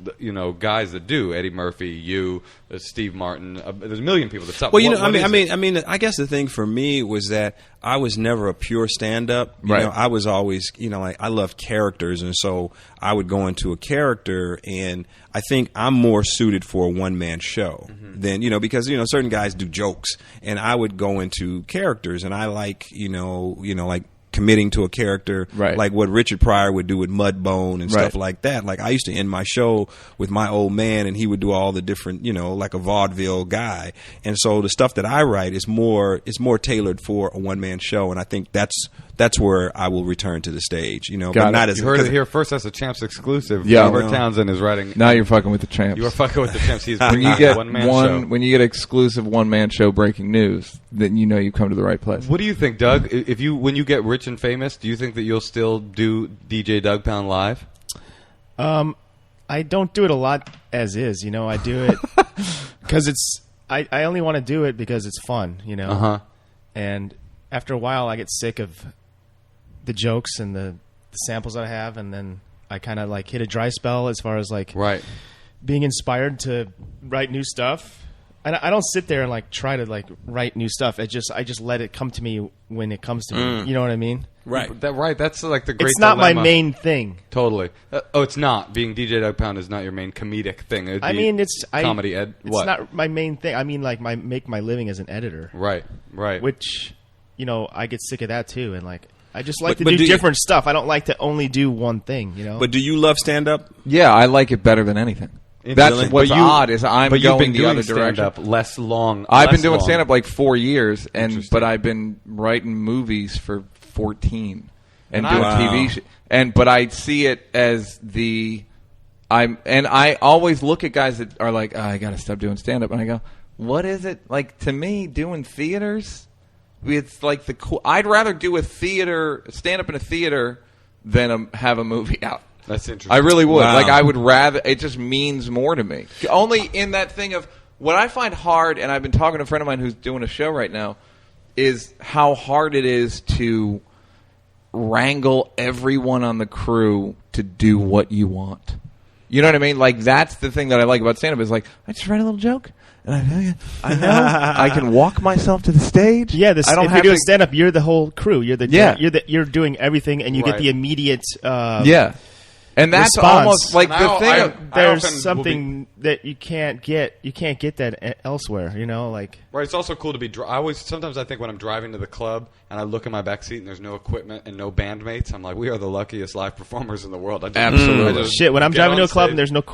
guys that do. Eddie Murphy, you, Steve Martin. There's a million people that stop. Well, I guess the thing for me was that I was never a pure stand-up. Right. I was always, I love characters, and so I would go into a character, and I think I'm more suited for a one-man show than, because, certain guys do jokes, and I would go into characters, and I like, like committing to a character, right, like what Richard Pryor would do with Mudbone and stuff like that. Like I used to end my show with my old man, and he would do all the different, like a vaudeville guy. And so the stuff that I write is more tailored for a one man show, and I think that's where I will return to the stage. But not as you heard it here first. That's a Champs exclusive. Yeah, Robert Townsend is writing. Now you're fucking with the Champs. You are fucking with the Champs. He's when you get show. When you get exclusive one man show breaking news, then you come to the right place. What do you think, Doug? When you get rich and famous, do you think that you'll still do DJ Douggpound live? I don't do it a lot as is. I do it because I only want to do it because it's fun. And after a while, I get sick of the jokes and the samples that I have, and then I kind of like hit a dry spell as far as like being inspired to write new stuff. And I don't sit there and like try to like write new stuff. I just let it come to me when it comes to me. You know what I mean? Right. That's like the great. It's not dilemma. my main thing. Totally. It's not. Being DJ Douggpound is not your main comedic thing. It's comedy. It's not my main thing. I mean, like make my living as an editor. Right. Which, I get sick of that too, and like. I just like to do different stuff. I don't like to only do one thing, But do you love stand-up? Yeah, I like it better than anything. That's what's odd is I'm going the other direction. Less long. I've been doing stand-up like 4 years, but I've been writing movies for 14 and doing TV. But I see it as I always look at guys that are like, I got to stop doing stand-up, and I go, what is it like to me doing theaters? It's like I'd rather do stand-up in a theater than have a movie out. That's interesting. I really would. Wow. Like I would rather. It just means more to me. Only in that thing of what I find hard, and I've been talking to a friend of mine who's doing a show right now, is how hard it is to wrangle everyone on the crew to do what you want. You know what I mean? Like that's the thing that I like about stand-up is like I just write a little joke. And I know I can walk myself to the stage. Yeah, if you're doing stand up, you're the whole crew. You're doing everything, and you get the immediate and that's response. Almost like the thing. There's something that you can't get. You can't get that elsewhere. Like right. It's also cool to be. Sometimes I think when I'm driving to the club and I look in my back seat and there's no equipment and no bandmates, I'm like, we are the luckiest live performers in the world. Absolutely. Shit. When I'm driving to a club and there's no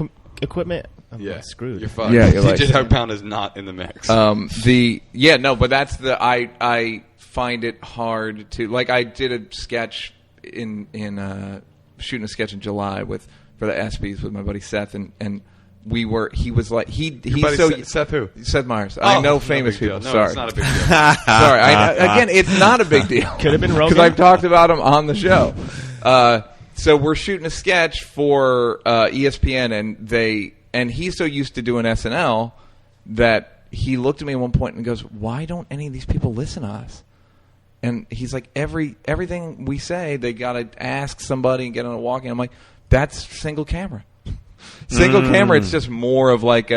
equipment, I'm like screwed. You're fucked. Yeah, DJ Douggpound is not in the mix. But that's I find it hard to like. I did a sketch in shooting a sketch in July for the ESPYs with my buddy Seth, and he was like Seth who? Seth Meyers. I know famous people. No, sorry, it's not a big deal. Sorry. Again, it's not a big deal. Could have been Rogan because I've talked about him on the show. So we're shooting a sketch for ESPN, and he's so used to doing SNL that he looked at me at one point and goes, "Why don't any of these people listen to us?" And he's like, everything we say, they got to ask somebody and get on a walk-in. I'm like, that's single camera. Single camera, it's just more of like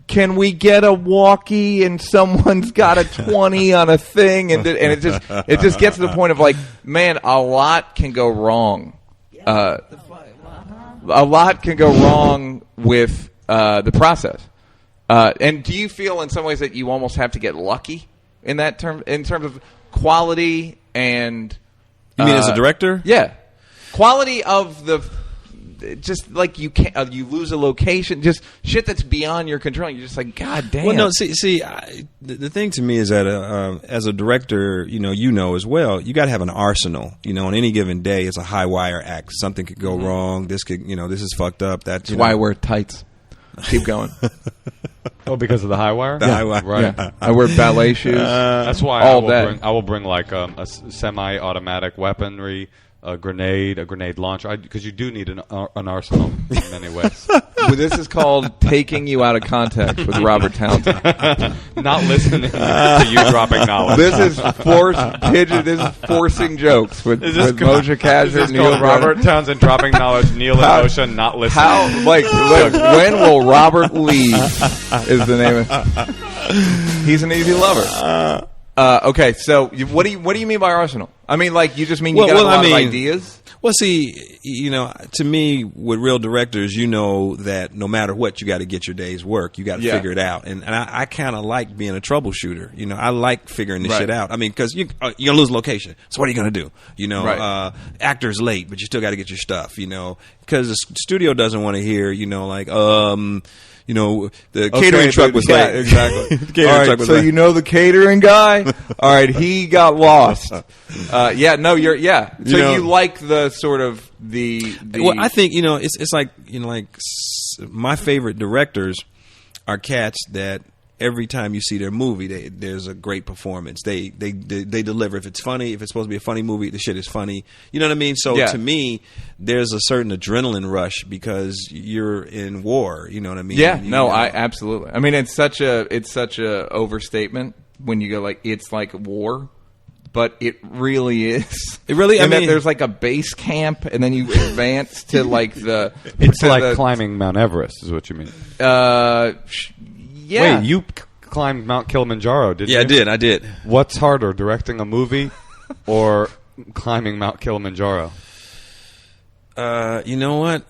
can we get a walkie and someone's got a 20 on a thing? And it just gets to the point of like, man, a lot can go wrong. A lot can go wrong with the process. And do you feel in some ways that you almost have to get lucky in that term, in terms of quality and you mean as a director? Yeah, quality of the just like you can't, you lose a location, just shit that's beyond your control. You're just like, God damn. Well, no, the thing to me is that as a director, as well, you got to have an arsenal. On any given day, it's a high wire act. Something could go wrong. This could, this is fucked up. That's why I wear tights. Keep going. Oh, because of the high wire? The high wire. Right. Yeah. I wear ballet shoes. That's why I will bring like a semi-automatic weaponry, a grenade launcher, because you do need an arsenal in many ways. Well, this is called taking you out of context with Robert Townsend. Not listening to you dropping knowledge. This is forcing jokes with Moshe Kasher, Neal Brennan. Robert Townsend dropping knowledge, Neal and Moshe not listening. Look, when will Robert leave is the name of He's an easy lover. Okay, so what do you mean by arsenal? I mean, like, you just mean you got a lot of ideas? Well, see, to me, with real directors, that no matter what, you got to get your day's work. You got to figure it out. And I kind of like being a troubleshooter. I like figuring this shit out. I mean, because you're going to lose location. So what are you going to do? Actor's late, but you still got to get your stuff, because the studio doesn't want to hear, the catering truck was late. Exactly. The catering truck was so late. the catering guy? All right, he got lost. So you like the sort of the Well, I think it's like my favorite directors are cats that every time you see their movie, there's a great performance. They deliver. If it's funny, if it's supposed to be a funny movie, the shit is funny. You know what I mean? So to me, there's a certain adrenaline rush because you're in war. You know what I mean? Yeah. I absolutely. I mean, it's such a overstatement when you go like it's like war. But it really is. It really. I mean, there's like a base camp, and then you advance to like the. It's like climbing Mount Everest, is what you mean. Yeah. Wait, you climbed Mount Kilimanjaro, didn't you? Yeah, I did. What's harder, directing a movie or climbing Mount Kilimanjaro? You know what?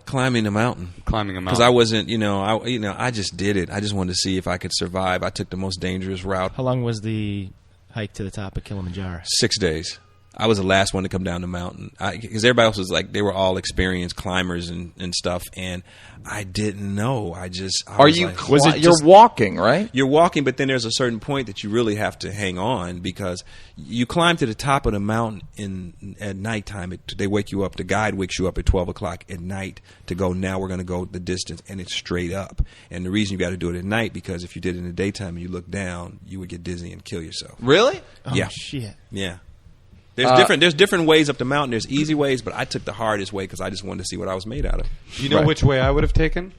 Climbing a mountain. Because I wasn't. I just did it. I just wanted to see if I could survive. I took the most dangerous route. How long was the hike to the top of Kilimanjaro? 6 days. I was the last one to come down the mountain because everybody else was like, they were all experienced climbers and stuff, and I didn't know. You're walking, right? You're walking, but then there's a certain point that you really have to hang on because you climb to the top of the mountain at nighttime. They wake you up. The guide wakes you up at 12 o'clock at night to go, now we're going to go the distance, and it's straight up. And the reason you got to do it at night, because if you did it in the daytime and you look down, you would get dizzy and kill yourself. Really? Yeah. Oh, shit. Yeah. There's different ways up the mountain. There's easy ways, but I took the hardest way because I just wanted to see what I was made out of. You know which way I would have taken?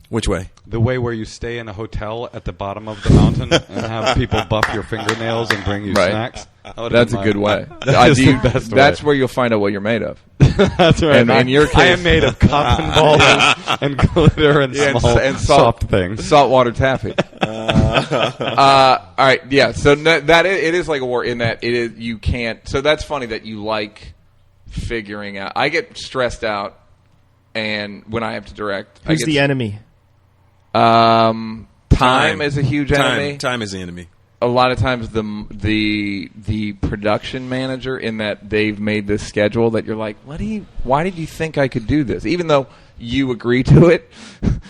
Which way? The way where you stay in a hotel at the bottom of the mountain and have people buff your fingernails and bring you snacks. That's a good way. That's where you'll find out what you're made of. That's right. And in your case, I am made of cotton balls and glitter and soft things. Saltwater taffy. All right, yeah. So it is like a war in that it is. You can't. So that's funny that you like figuring out. I get stressed out, and when I have to direct, who's the enemy? Time is a huge enemy. Time is the enemy. A lot of times the production manager, in that they've made this schedule that you're like, why did you think I could do this? Even though you agree to it.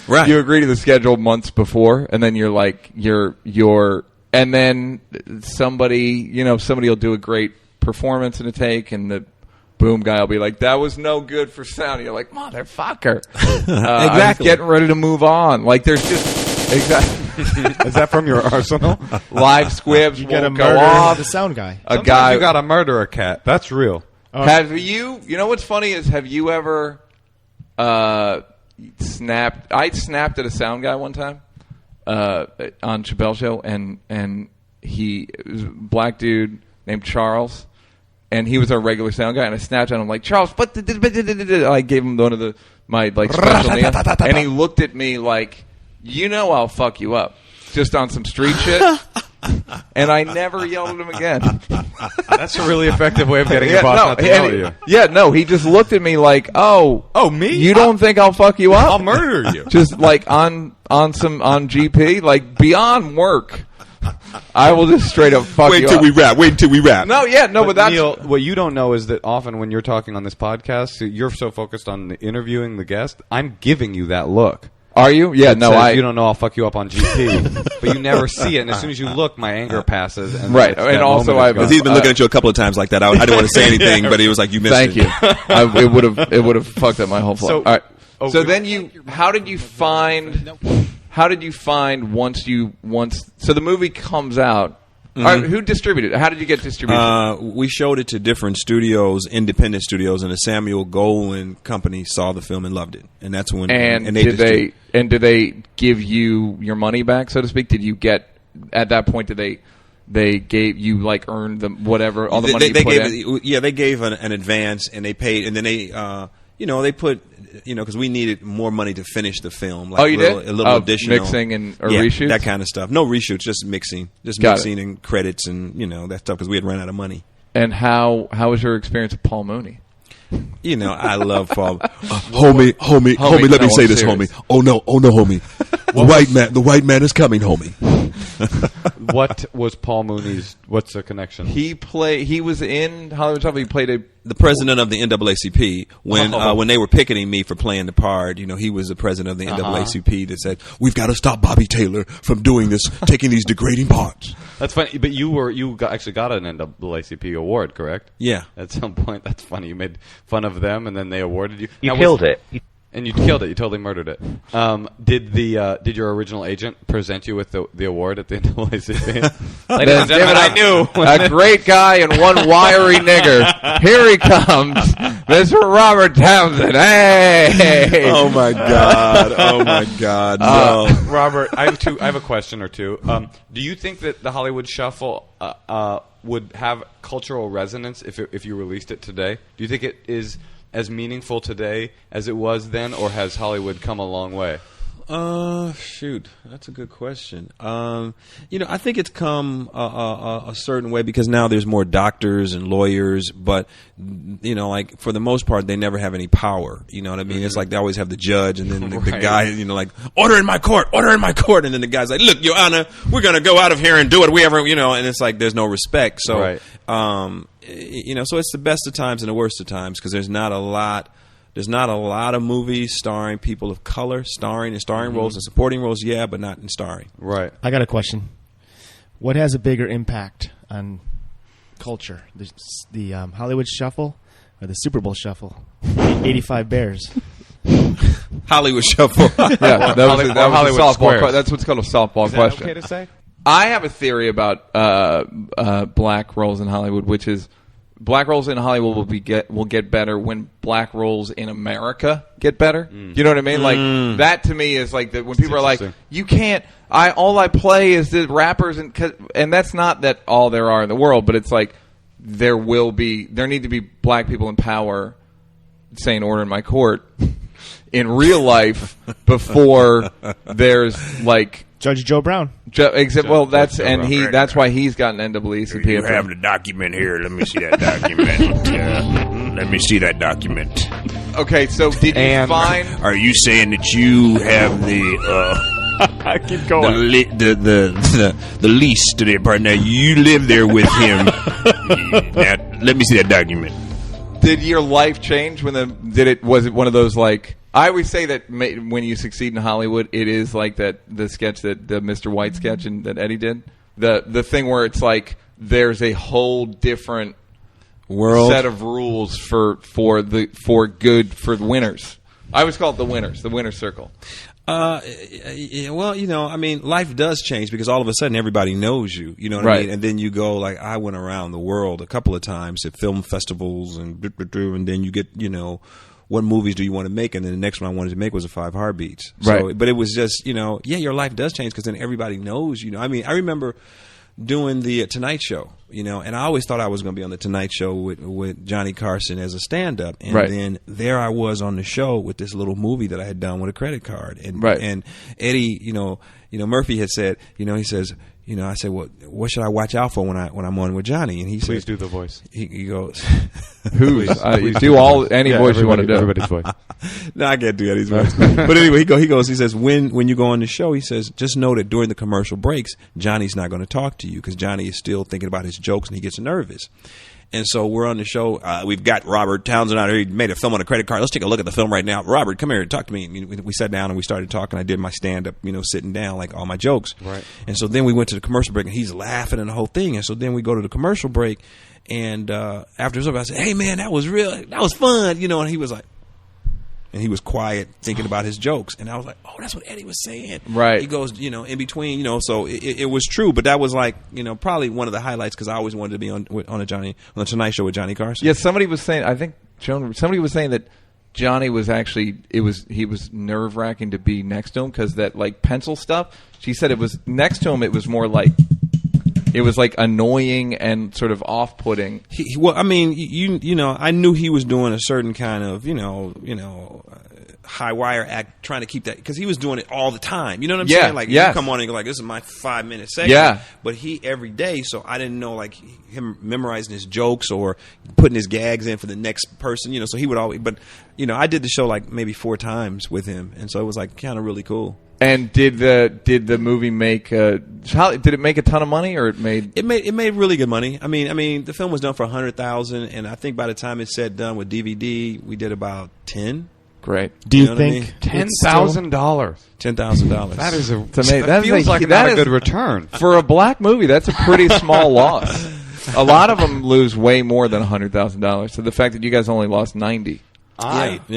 Right. You agree to the schedule months before, and then you're like and then somebody will do a great performance in a take, and the boom guy will be like, that was no good for sound. And you're like, motherfucker. Exactly. I was getting ready to move on. Like, there's just exactly. Is that from your arsenal? Live squibs you got to go off. The sound guy. You got to murder a cat. That's real. Have you? You know what's funny is, have you ever snapped? I snapped at a sound guy one time on Chappelle's show, and he was a black dude named Charles. And he was our regular sound guy, and I snapped at him like, Charles, what? I gave him one of my special Neal, and he looked at me like, I'll fuck you up, just on some street shit. And I never yelled at him again. That's a really effective way of getting your boss not to yell at you. Yeah, no, he just looked at me like, oh, me? You don't think I'll fuck you up? I'll murder you. Just like on GP, like beyond work. I will just straight up fuck Wait you till up. we rap. Wait until we rap. No, yeah, no, but that's... Neal, what you don't know is that often when you're talking on this podcast, you're so focused on interviewing the guest, I'm giving you that look. Are you? Yeah, no, says, you don't know I'll fuck you up on GP. But you never see it, and as soon as you look, my anger passes. And right, and also he's been looking at you a couple of times like that. I didn't want to say anything, but he was like, you missed Thank it. you. It would have fucked up my whole flow. So- All right. Oh, So we- then how did you find once so the movie comes out? All right, who distributed it? How did you get distribution? We showed it to different studios, independent studios, and the Samuel Goldwyn company saw the film and loved it, and that's when. Did they give you your money back, so to speak? Did you get at that point? Did they gave you like earned the whatever all the money you put in? Yeah, they gave an advance, and they paid, and then they they put because we needed more money to finish the film. Like did? A little additional mixing and reshoots, that kind of stuff. No reshoots, just mixing, and credits and that stuff because we had run out of money. And how was your experience with Paul Mooney? I love Paul. Homie. Let me say this, serious. homie. Oh no, homie. The white man is coming, homie. What was Paul Mooney's? What's the connection? He was in Hollywood Shuffle. He played the president of the NAACP when they were picketing me for playing the part. He was the president of the NAACP that said we've got to stop Bobby Taylor from doing this, taking these degrading parts. That's funny, but you actually got an NAACP award, correct? Yeah. At some point, that's funny. You made fun of them, and then they awarded you. You killed it. And you killed it. You totally murdered it. Did your original agent present you with the award at the NAACP? Ladies and gentlemen, I knew a great guy and one wiry nigger. Here he comes, Mr. Robert Townsend. Hey! Oh my God! No. Robert, I have a question or two. Do you think that the Hollywood Shuffle would have cultural resonance if you released it today? Do you think it is as meaningful today as it was then, or has Hollywood come a long way? Shoot, that's a good question. I think it's come a certain way because now there's more doctors and lawyers, but like for the most part, they never have any power. You know what I mean? Mm-hmm. It's like they always have the judge, and then the guy, like order in my court, and then the guy's like, look, Your Honor, we're gonna go out of here and do it. And it's like there's no respect. So, right. So it's the best of times and the worst of times because there's not a lot. There's not a lot of movies starring people of color, starring roles and supporting roles, yeah, but not in starring. Right. I got a question. What has a bigger impact on culture, the Hollywood Shuffle or the Super Bowl Shuffle? 85 Bears. Hollywood Shuffle. Yeah, that was a softball Squares. That's what's called a softball Is that question. okay to say? I have a theory about black roles in Hollywood, which is black roles in Hollywood will get better when black roles in America get better. You know what I mean? Like that to me is like when people are like, you can't. All I play is the rappers and that's not that all there are in the world, but it's like there need to be black people in power saying order in my court in real life before there's like. Judge Joe Brown. That's why he's got an NAACP. You have the document here. Let me see that document. Let me see that document. Okay, so did you find? Are you saying that you have the? I keep going. The lease to the apartment. Now you live there with him. Now, let me see that document. Did your life change was it one of those like? I always say that when you succeed in Hollywood, it is like the sketch that the Mr. White sketch that Eddie did. The thing where it's like there's a whole different world set of rules for the winners. I always call it the winners, the winner's circle. Well, I mean, life does change because all of a sudden everybody knows you. You know what I mean? And then you go like I went around the world a couple of times at film festivals and then you get what movies do you want to make? And then the next one I wanted to make was a 5 Heartbeats. So, but it was just, your life does change because then everybody knows, I mean, I remember doing the Tonight Show, and I always thought I was going to be on the Tonight Show with Johnny Carson as a stand-up. And then there I was on the show with this little movie that I had done with a credit card. And Eddie, Murphy had said, he says, I said, well, what should I watch out for when I'm on with Johnny? And he said, please do the voice. He goes, who's do any voice you want to do. Everybody's voice. No, I can't do that. He's voice. But anyway, he says, when you go on the show, he says, just know that during the commercial breaks, Johnny's not going to talk to you because Johnny is still thinking about his jokes and he gets nervous. And so we're on the show. We've got Robert Townsend out here. He made a film on a credit card. Let's take a look at the film right now. Robert, come here and talk to me. And we sat down and we started talking. I did my stand-up, sitting down, like all my jokes. Right. And so then we went to the commercial break, and he's laughing and the whole thing. And so then we go to the commercial break, and after it's over, I said, hey, man, that was fun. And he was like, and he was quiet, thinking about his jokes. And I was like, oh, that's what Eddie was saying. Right. He goes, in between, so it was true. But that was like, probably one of the highlights because I always wanted to be on the Tonight Show with Johnny Carson. Yeah, somebody was saying, somebody was saying that Johnny was actually, he was nerve-wracking to be next to him because that, like, pencil stuff, she said it was, next to him, it was more like, it was like annoying and sort of off-putting. Well, I mean, I knew he was doing a certain kind of, high wire act, trying to keep that because he was doing it all the time. You know what I'm saying? Like, you come on and go like, "This is my 5-minute segment." Yeah. But he every day, so I didn't know like him memorizing his jokes or putting his gags in for the next person. So he would always. But I did the show like maybe 4 times with him, and so it was like kind of really cool. And did the movie make did it make a ton of money or it made really good money? I mean the film was done for $100,000 and I think by the time it's said done with DVD we did about 10. Great. Do you think $10,000? $10,000. That is that feels like not a good return for a black movie. That's a pretty small loss. A lot of them lose way more than $100,000. So the fact that you guys only lost 90. Yeah. Doug, do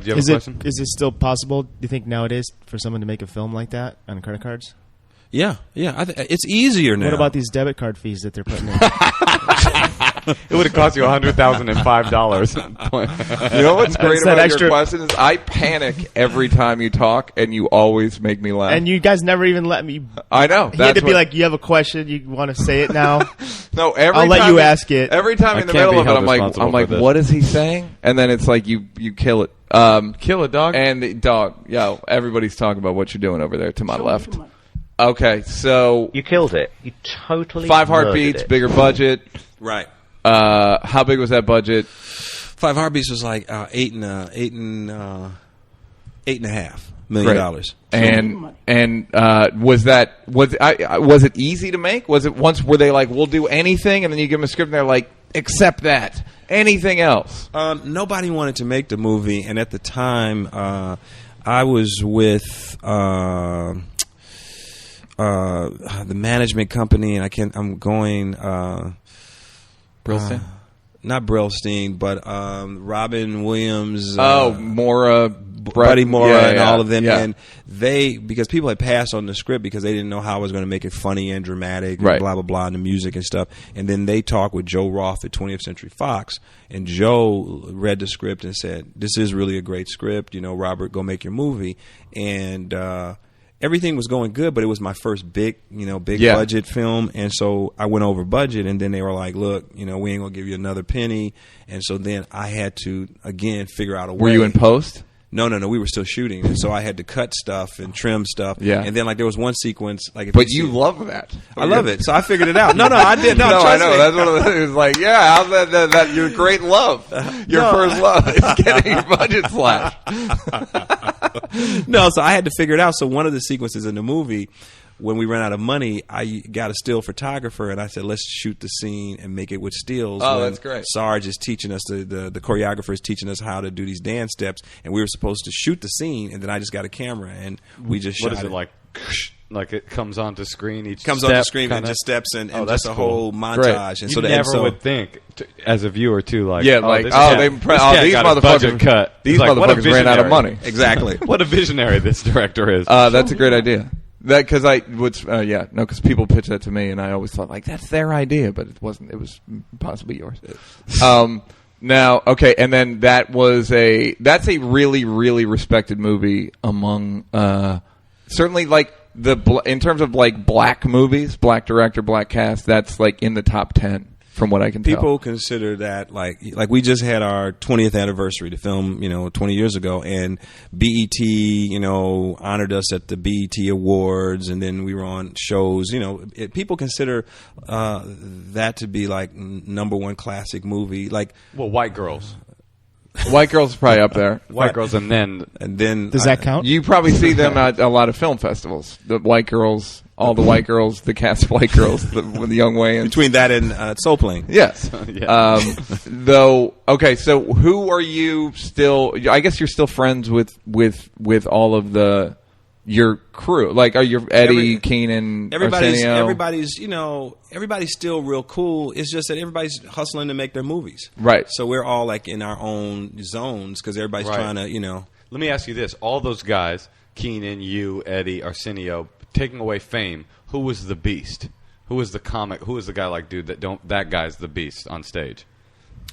you have a question? Is it still possible, do you think, nowadays for someone to make a film like that on credit cards? Yeah. It's easier now. What about these debit card fees that they're putting in? It would have cost you $100,005. You know what's great about extra... your question is I panic every time you talk, and you always make me laugh. And you guys never even let me. I know. He had to be like, "You have a question? You want to say it now?" No, I'll let you ask it. Every time in the middle of it, I'm like, "What is he saying?" And then it's like you kill it. Kill it, dog. And the dog, everybody's talking about what you're doing over there to my left. Okay, so you killed it. You totally 5 Heartbeats, bigger budget. Right. How big was that budget? 5 Heartbeats was like $8.5 million. And was it easy to make? Was it were they like, we'll do anything, and then you give them a script and they're like, accept that. Anything else? Nobody wanted to make the movie, and at the time, I was with the management company, and I'm going. Brillstein? Not Brillstein, but Robin Williams. Mora, Buddy Mora, and all of them. Yeah. And because people had passed on the script because they didn't know how I was going to make it funny and dramatic, and blah, blah, blah, and the music and stuff. And then they talked with Joe Roth at 20th Century Fox, and Joe read the script and said, "This is really a great script. Robert, go make your movie." And everything was going good, but it was my first big budget film, and so I went over budget, and then they were like, "Look, we ain't gonna give you another penny," and so then I had to again figure out a way. Were you in post? No, we were still shooting, and so I had to cut stuff and trim stuff. Yeah, and then like there was one sequence like. But you love that. I love it, so I figured it out. No, I did. No, I know. That's one of the things. Like, how's that your great love, first love is getting your budget slashed. No, so I had to figure it out. So one of the sequences in the movie, when we ran out of money, I got a still photographer, and I said, "Let's shoot the scene and make it with stills." Oh, that's great. Sarge is teaching us, the choreographer is teaching us how to do these dance steps, and we were supposed to shoot the scene, and then I just got a camera, and we just shot it. What is it like? Like it comes onto screen each comes step, onto screen and just steps and that's just a cool. whole montage. Great. And you never would think as a viewer too, like these motherfuckers These motherfuckers ran out of money. Exactly. What a visionary this director is. That's a great idea. Because people pitch that to me, and I always thought like that's their idea, but it wasn't. It was possibly yours. Now, okay, and then that's a really, really respected movie among certainly like in terms of like black movies, black director, black cast. That's like in the top 10. from what I can tell. People consider that like we just had our 20th anniversary to film, 20 years ago, and BET, honored us at the BET Awards, and then we were on shows. People consider that to be like number one classic movie. Like, well, White Girls. White Girls is probably up there. White Girls, and then does that count? You probably see them at a lot of film festivals. The White Girls, all the White Girls, the cast of White Girls, with the young Wayans. Between that and Soul Plane. Yes. Yeah. Though, okay, so who are you still? I guess you're still friends with all of your crew. Like, are you Eddie, Keenan, Arsenio? Everybody's still real cool. It's just that everybody's hustling to make their movies. Right. So we're all like in our own zones because everybody's trying to, Let me ask you this: all those guys, Keenan, you, Eddie, Arsenio, taking away fame, who was the beast? Who was the comic? Who was the guy like, dude, that guy's the beast on stage?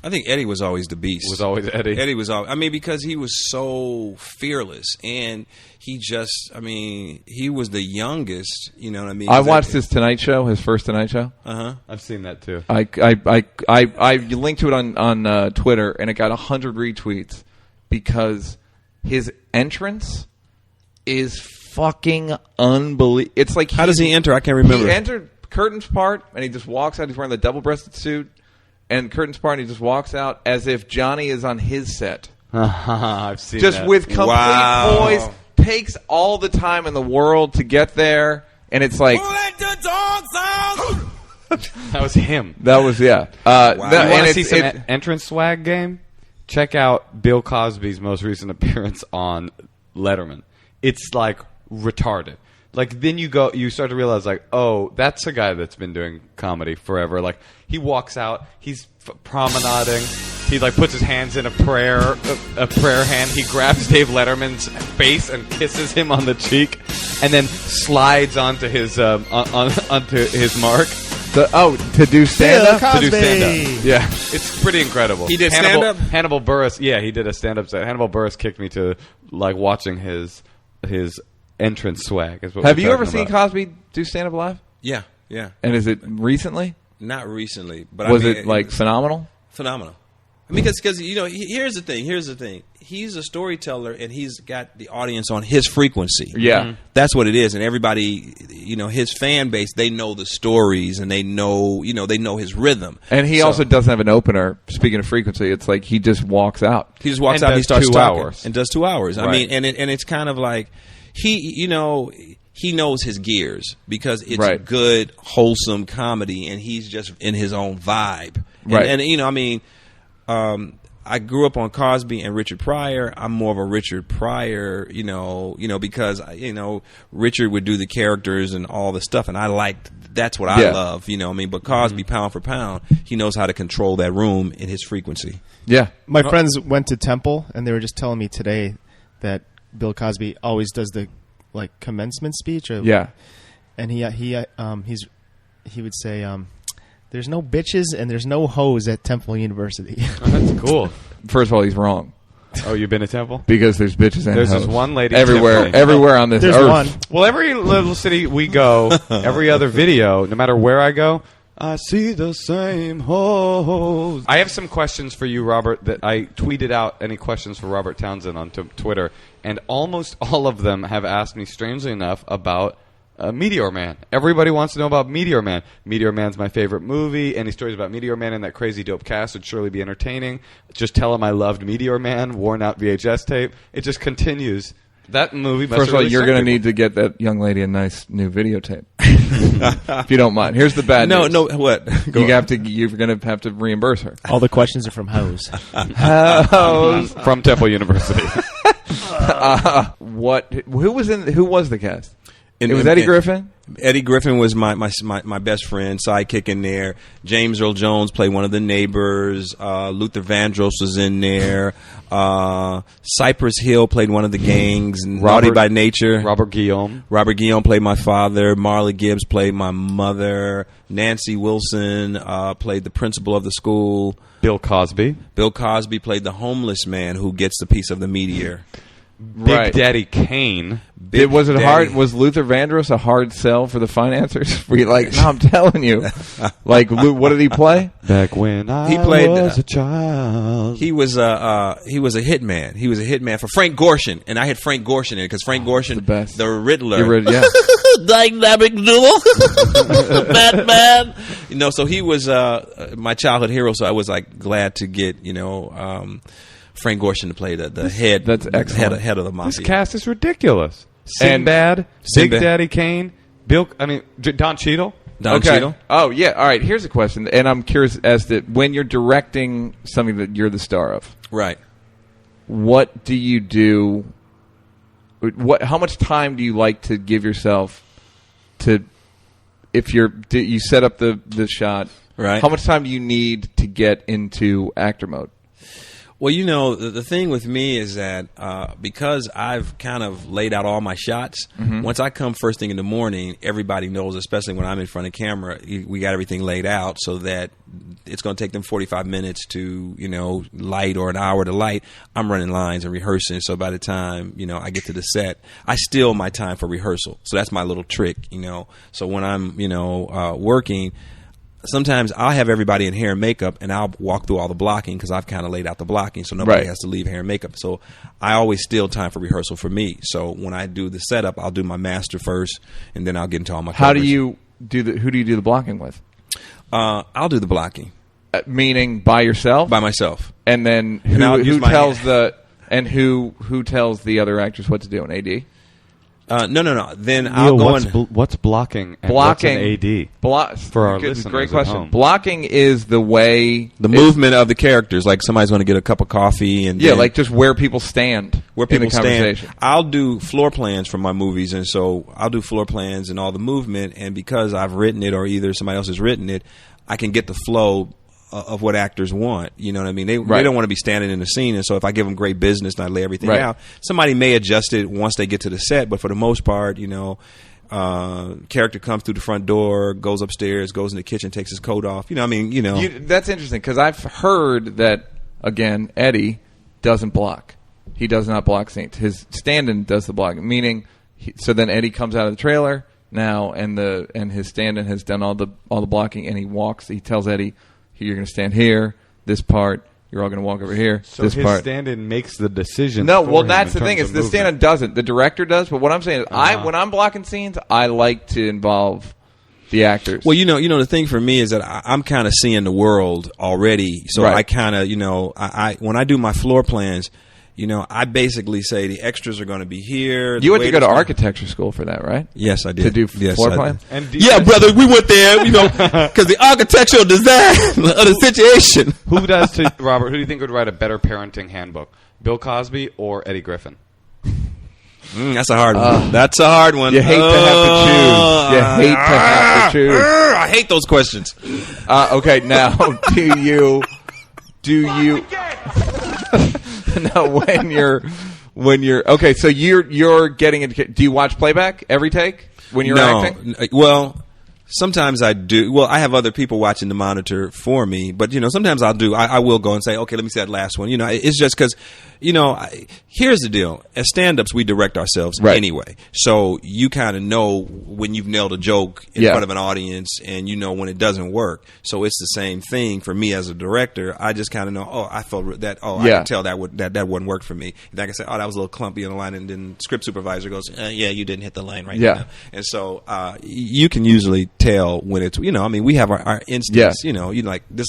I think Eddie was always the beast. Was always Eddie? Eddie was always, because he was so fearless, and he was the youngest, you know what I mean? I watched his Tonight Show, his first Tonight Show. Uh-huh. I've seen that too. I linked to it on Twitter, and it got 100 retweets because his entrance is fucking unbelievable. It's like, how does he enter? I can't remember. He entered curtains part, and he just walks out. He's wearing the double-breasted suit. And curtains part, and he just walks out as if Johnny is on his set. I've seen just that. with complete poise, takes all the time in the world to get there, and it's like that was him. That was You want to see some entrance swag game? Check out Bill Cosby's most recent appearance on Letterman. It's like retarded. Like, then you start to realize, like, oh, that's a guy that's been doing comedy forever. Like, he walks out, he's promenading, he, like, puts his hands in a prayer hand, he grabs Dave Letterman's face and kisses him on the cheek, and then slides onto his onto his mark. To do stand-up? To do stand-up. Yeah. It's pretty incredible. He did stand-up? Hannibal Buress, yeah, he did a stand-up set. Hannibal Buress kicked me to, like, watching his entrance swag. Is what Have you ever seen Cosby do stand-up live? Yeah. And is it recently? Not recently, but was it like phenomenal? Phenomenal. I mean, because here's the thing. He's a storyteller, and he's got the audience on his frequency. Yeah, that's what it is. And everybody, his fan base, they know the stories, and they know his rhythm. And he also doesn't have an opener. Speaking of frequency, it's like he just walks out. He just walks out. And he starts 2 hours and does 2 hours. Right. I mean, and it's kind of like he knows his gears because it's a good, wholesome comedy, and he's just in his own vibe. Right. And I grew up on Cosby and Richard Pryor. I'm more of a Richard Pryor, because Richard would do the characters and all the stuff, and that's what I love, But Cosby, pound for pound, he knows how to control that room in his frequency. Yeah. My friends went to Temple, and they were just telling me today that Bill Cosby always does the commencement speech. And he would say, there's no bitches and there's no hoes at Temple University. Oh, that's cool. First of all, he's wrong. Oh, you've been to Temple? Because there's bitches and there's hoes. This one lady everywhere on this there's earth. One. Well, every little city we go, every other video, no matter where I go, I see the same hoes. I have some questions for you, Robert, that I tweeted out any questions for Robert Townsend on Twitter, and almost all of them have asked me, strangely enough, about Meteor Man. Everybody wants to know about Meteor Man. Meteor Man's my favorite movie. Any stories about Meteor Man and that crazy dope cast would surely be entertaining. Just tell him I loved Meteor Man, worn out VHS tape. It just continues. That movie must First of all, really you're going to people. need to get that young lady a nice new videotape. If you don't mind. Here's the bad news. No, what? You're going to have to reimburse her. All the questions are from hoes. Hoes. From Temple University. Who was the cast? It was Eddie Griffin? Eddie Griffin was my best friend, sidekick in there. James Earl Jones played one of the neighbors. Luther Vandross was in there. Cypress Hill played one of the gangs. Naughty by Nature. Robert Guillaume played my father. Marley Gibbs played my mother. Nancy Wilson played the principal of the school. Bill Cosby played the homeless man who gets the piece of the meteor. Big Daddy Kane. Was it hard? Was Luther Vandross a hard sell for the financiers? Were you like, no, I'm telling you. Like, what did he play? Back when I was a child. He was a hitman. He was a hitman for Frank Gorshin, and I had Frank Gorshin in it because Frank Gorshin, the Riddler, dynamic duel, Batman. So he was my childhood hero. So I was like glad to get Frank Gorshin to play the head. That's excellent. Head of the mafia. This cast is ridiculous. Sinbad, Big Daddy Kane, Don Cheadle. Cheadle. Oh yeah. All right. Here's a question, and I'm curious as to when you're directing something that you're the star of. Right. What do you do? How much time do you like to give yourself to? If you set up the shot, right? How much time do you need to get into actor mode? Well, the thing with me is that because I've kind of laid out all my shots, once I come first thing in the morning, everybody knows, especially when I'm in front of camera, we got everything laid out so that it's going to take them 45 minutes to, light or an hour to light. I'm running lines and rehearsing. So by the time, I get to the set, I steal my time for rehearsal. So that's my little trick, So when I'm, working, sometimes I'll have everybody in hair and makeup, and I'll walk through all the blocking because I've kind of laid out the blocking, so nobody has to leave hair and makeup. So I always steal time for rehearsal for me. So when I do the setup, I'll do my master first, and then I'll get into all my covers. How do you do who do you do the blocking with? I'll do the blocking. Meaning by yourself? By myself. And then who tells the other actors what to do? An AD? No. Then Neal, I'll go in. What's blocking? And Blocking. What's an AD? For our listeners, great question. At home. Blocking is the movement of the characters. Like somebody's going to get a cup of coffee, and like just where people stand. Where people stand. I'll do floor plans for my movies, and so I'll do floor plans and all the movement. And because I've written it, or either somebody else has written it, I can get the flow of what actors want. You know what I mean? They don't want to be standing in the scene, and so if I give them great business and I lay everything out, somebody may adjust it once they get to the set, but for the most part, character comes through the front door, goes upstairs, goes in the kitchen, takes his coat off. That's interesting because I've heard that, again, Eddie doesn't block. He does not block scenes. His stand-in does the blocking, meaning so then Eddie comes out of the trailer now, and his stand-in has done all the blocking, and he tells Eddie, you're going to stand here, this part, you're all going to walk over here, so this his part. stand-in makes the decision. No, well, that's the thing, is the stand-in doesn't. The director does, but what I'm saying is when I'm blocking scenes, I like to involve the actors. Well, the thing for me is that I'm kind of seeing the world already, so I kind of, when I do my floor plans, I basically say the extras are going to be here. You went to go to architecture school for that, right? Yes, I did. To do floor plans? Brother, we went there, because the architectural design of the situation. Robert, who do you think would write a better parenting handbook? Bill Cosby or Eddie Griffin? That's a hard one. That's a hard one. You hate to have to choose. I hate those questions. Okay, now, do you... No, when you're okay, so you're getting into. Do you watch playback every take when you're acting? Well, sometimes I do. Well, I have other people watching the monitor for me, but sometimes I'll do. I will go and say, okay, let me see that last one. It's just because, here's the deal. As stand-ups, we direct ourselves anyway, so you kind of know when you've nailed a joke in front of an audience, and when it doesn't work. So it's the same thing for me as a director. I just kind of know. Oh, I felt that. Oh, I can tell that wouldn't work for me. And I can say, oh, that was a little clumpy on the line, and then script supervisor goes, yeah, you didn't hit the line right now. And so you can usually tell when it's. We have our instincts. Like this.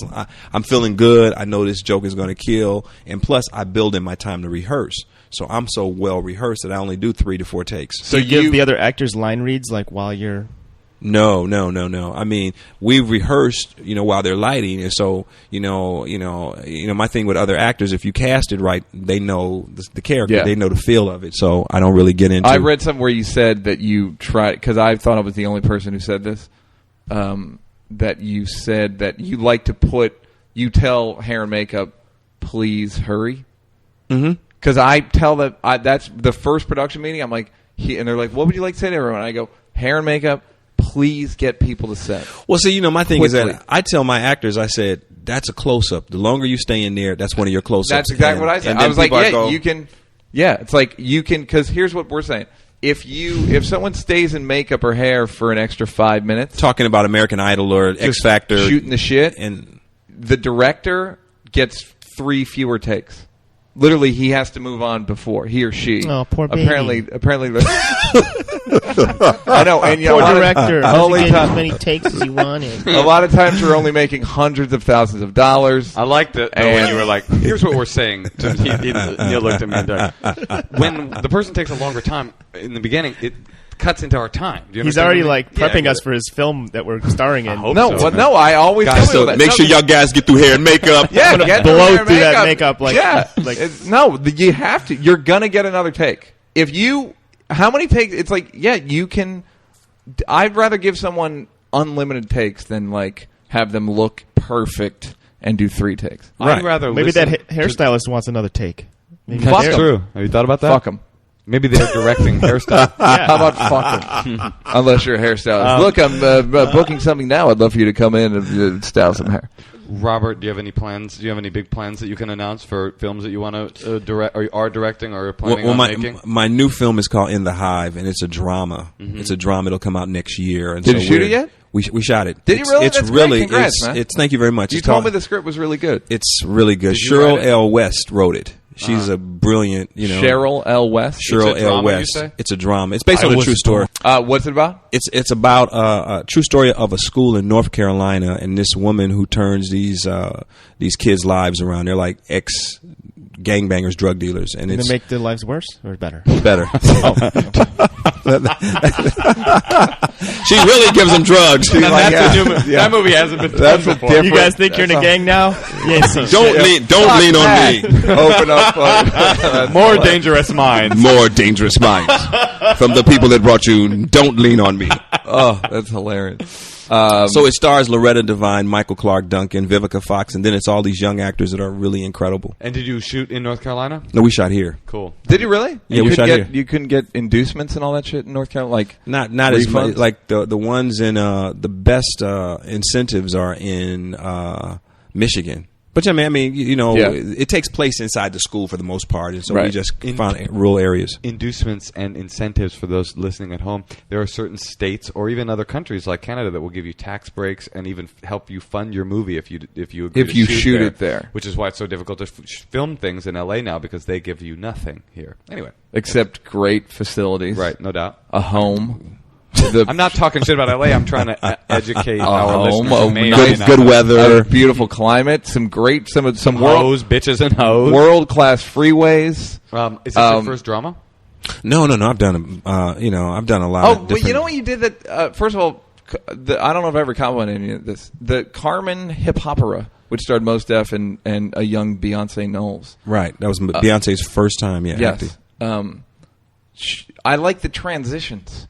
I'm feeling good. I know this joke is going to kill, and plus I build in my time to rehearse. So I'm so well rehearsed that I only do 3 to 4 takes. So you give the other actors line reads like while you're... No. I mean, we've rehearsed, while they're lighting, and so, my thing with other actors, if you cast it right, they know the character, they know the feel of it. So I don't really get into. I read somewhere you said that you tried, because I thought I was the only person who said this. That you said that you like to you tell hair and makeup, please hurry. Mm-hmm. Because I tell them that's the first production meeting. I'm like, and they're like, what would you like to say to everyone? And I go, hair and makeup, please get people to set. Well, see, my thing is that I tell my actors, I said, that's a close up. The longer you stay in there, that's one of your close ups. That's exactly what I said. I was like, you can Yeah, it's like you can, because here's what we're saying. If someone stays in makeup or hair for an extra 5 minutes, talking about American Idol or X Factor, shooting the shit, and the director gets 3 fewer takes. Literally, he has to move on before he or she. Oh, poor baby. Apparently, I know. And poor director. Only He as many takes as he wanted. A lot of times, we're only making hundreds of thousands of dollars. I liked it when you were like, "Here's what we're saying." Neal looked at me and when the person takes a longer time in the beginning, it cuts into our time. Do you He's understand already what I mean? prepping us for his film that we're starring in. No, I always guys, tell so that. make sure y'all guys get through hair and makeup. Yeah, get blow through through that makeup like you have to. You're gonna get another take. How many takes? It's like, yeah, you can. I'd rather give someone unlimited takes than like have them look perfect and do 3 takes. I'd rather maybe listen that hairstylist wants another take. Maybe That's true. Have you thought about that? Fuck them. Maybe they're directing hairstyle. How about fuck them? Unless you're a hairstylist. Look, I'm booking something now. I'd love for you to come in and style some hair. Robert, do you have any plans? Do you have any big plans that you can announce for films that you want to direct, or are directing, or planning on making? My new film is called In the Hive, and it's a drama. Mm-hmm. It's a drama. It'll come out next year. And Did you shoot it yet? We shot it. Did you really? It's That's really. great. Congrats, man. Thank you very much. You told me the script was really good. It's really good. Did you write Cheryl it? L. West wrote it. She's a brilliant, Cheryl L. West. Cheryl L. drama, West. you say? It's a drama. It's based on a true story. What's it about? It's about a true story of a school in North Carolina and this woman who turns these kids' lives around. They're like ex gangbangers, drug dealers, and it's to make their lives worse or better. Better. She really gives them drugs. That movie hasn't been done before. You guys think you're in a gang now? Don't lean on me. Open up. More dangerous minds. More dangerous minds from the people that brought you. Don't lean on me. Oh, that's hilarious. So it stars Loretta Devine, Michael Clark Duncan, Vivica Fox, and then it's all these young actors that are really incredible. And did you shoot in North Carolina? No, we shot here. Cool. Did you really? Yeah, we shot here. You couldn't get inducements and all that shit in North Carolina, like not as much. Like the ones in the best incentives are in Michigan. But I mean, it takes place inside the school for the most part, and so we just found rural areas. Inducements and incentives for those listening at home. There are certain states or even other countries like Canada that will give you tax breaks and even help you fund your movie if you shoot it there. Which is why it's so difficult to film things in LA now, because they give you nothing here. Anyway, except great facilities, right? No doubt. A home. I'm not talking shit about LA. I'm trying to educate our nice, listeners. Good weather, beautiful climate, some hoes, bitches, and hoes, world class freeways. Is this your first drama? No. I've done I've done a lot. Oh, well, you know what you did? That first of all, I don't know if I ever commented on any of this. The Carmen hip opera, which starred Mos Def and a young Beyonce Knowles. Right, that was Beyonce's first time. Yeah, yes. I like the transitions.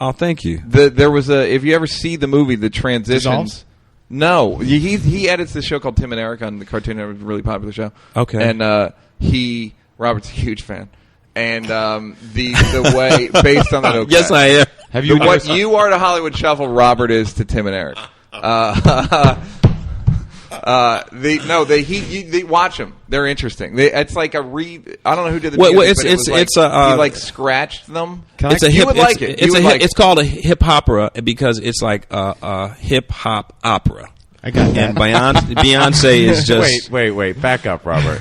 Oh, thank you. There was if you ever see the movie, the transitions. Dissolves? No, he edits this show called Tim and Eric on the Cartoon Network, a really popular show. Okay, and Robert's a huge fan, and the way based on that. Okay. Yes, I am. Have you what you are to Hollywood Shuffle, Robert is to Tim and Eric. They watch them. They're interesting. It's like I don't know who did the music, he like scratched them. It's called a hip opera because it's like a hip hop opera. I got that. And Beyonce is just wait. Back up, Robert.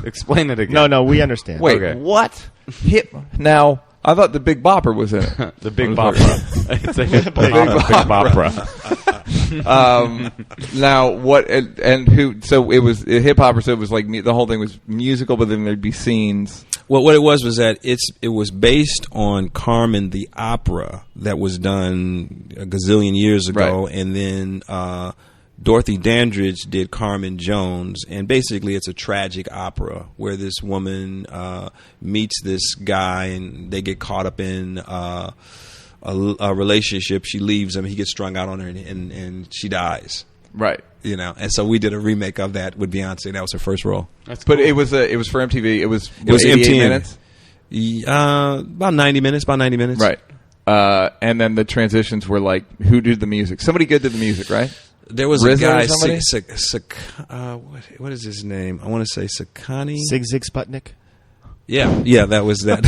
Explain it again. No, we understand. Wait, okay. what? Hip now. I thought the Big Bopper was in it. The Big Bopper. It's a hip opera. Now what? And who? So it was a hip hop. So it was like the whole thing was musical, but then there'd be scenes. Well, what it was that it was based on Carmen the opera that was done a gazillion years ago, right. And then Dorothy Dandridge did Carmen Jones, and basically it's a tragic opera where this woman meets this guy and they get caught up in a relationship. She leaves him, he gets strung out on her, and she dies. Right. And so we did a remake of that with Beyonce. That was her first role. That's cool. But it was for MTV. It was MTV minutes. About 90 minutes. Right. And then the transitions were like, who did the music? Somebody good did the music, right? There was Rizzo a guy. or somebody? What is his name? I want to say Sakani. Zig Sputnik. Yeah, that was that.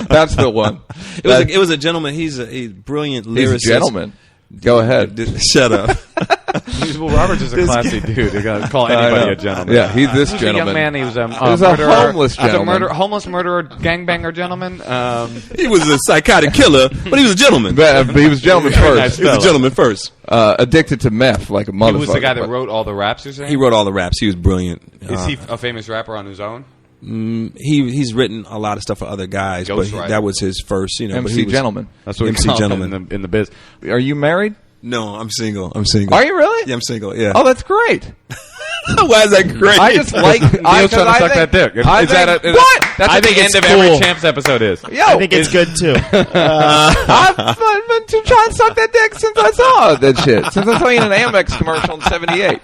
That's the one. It was a gentleman. He's a brilliant lyricist. He's a gentleman. Go ahead. Shut up. Well, Robert's just a classy dude. You got to call anybody a gentleman. Yeah, he's this He was gentleman. a young man. He was a a homeless gentleman. homeless murderer, gangbanger gentleman. He was a psychotic killer, but he was a gentleman. But he was a gentleman first. Nice He was a gentleman first. Addicted to meth like a motherfucker. He was the guy that wrote all the raps. You're saying He wrote all the raps. He was brilliant. Is he a famous rapper on his own? He's written a lot of stuff for other guys, but Ghostwriter. that was his first. But MC he was, Gentleman. That's what MC we call Gentleman. him in the biz. Are you married? No, I'm single. I'm single. Are you really? Yeah, I'm single. Yeah. Oh, that's great. Why is that great? I just like. Neil's trying to suck that dick. What? That's what the end of every Champs episode is. Yo, I think it's good too. I've been to try and suck that dick since I saw that shit. Since I saw you in an Amex commercial in '78.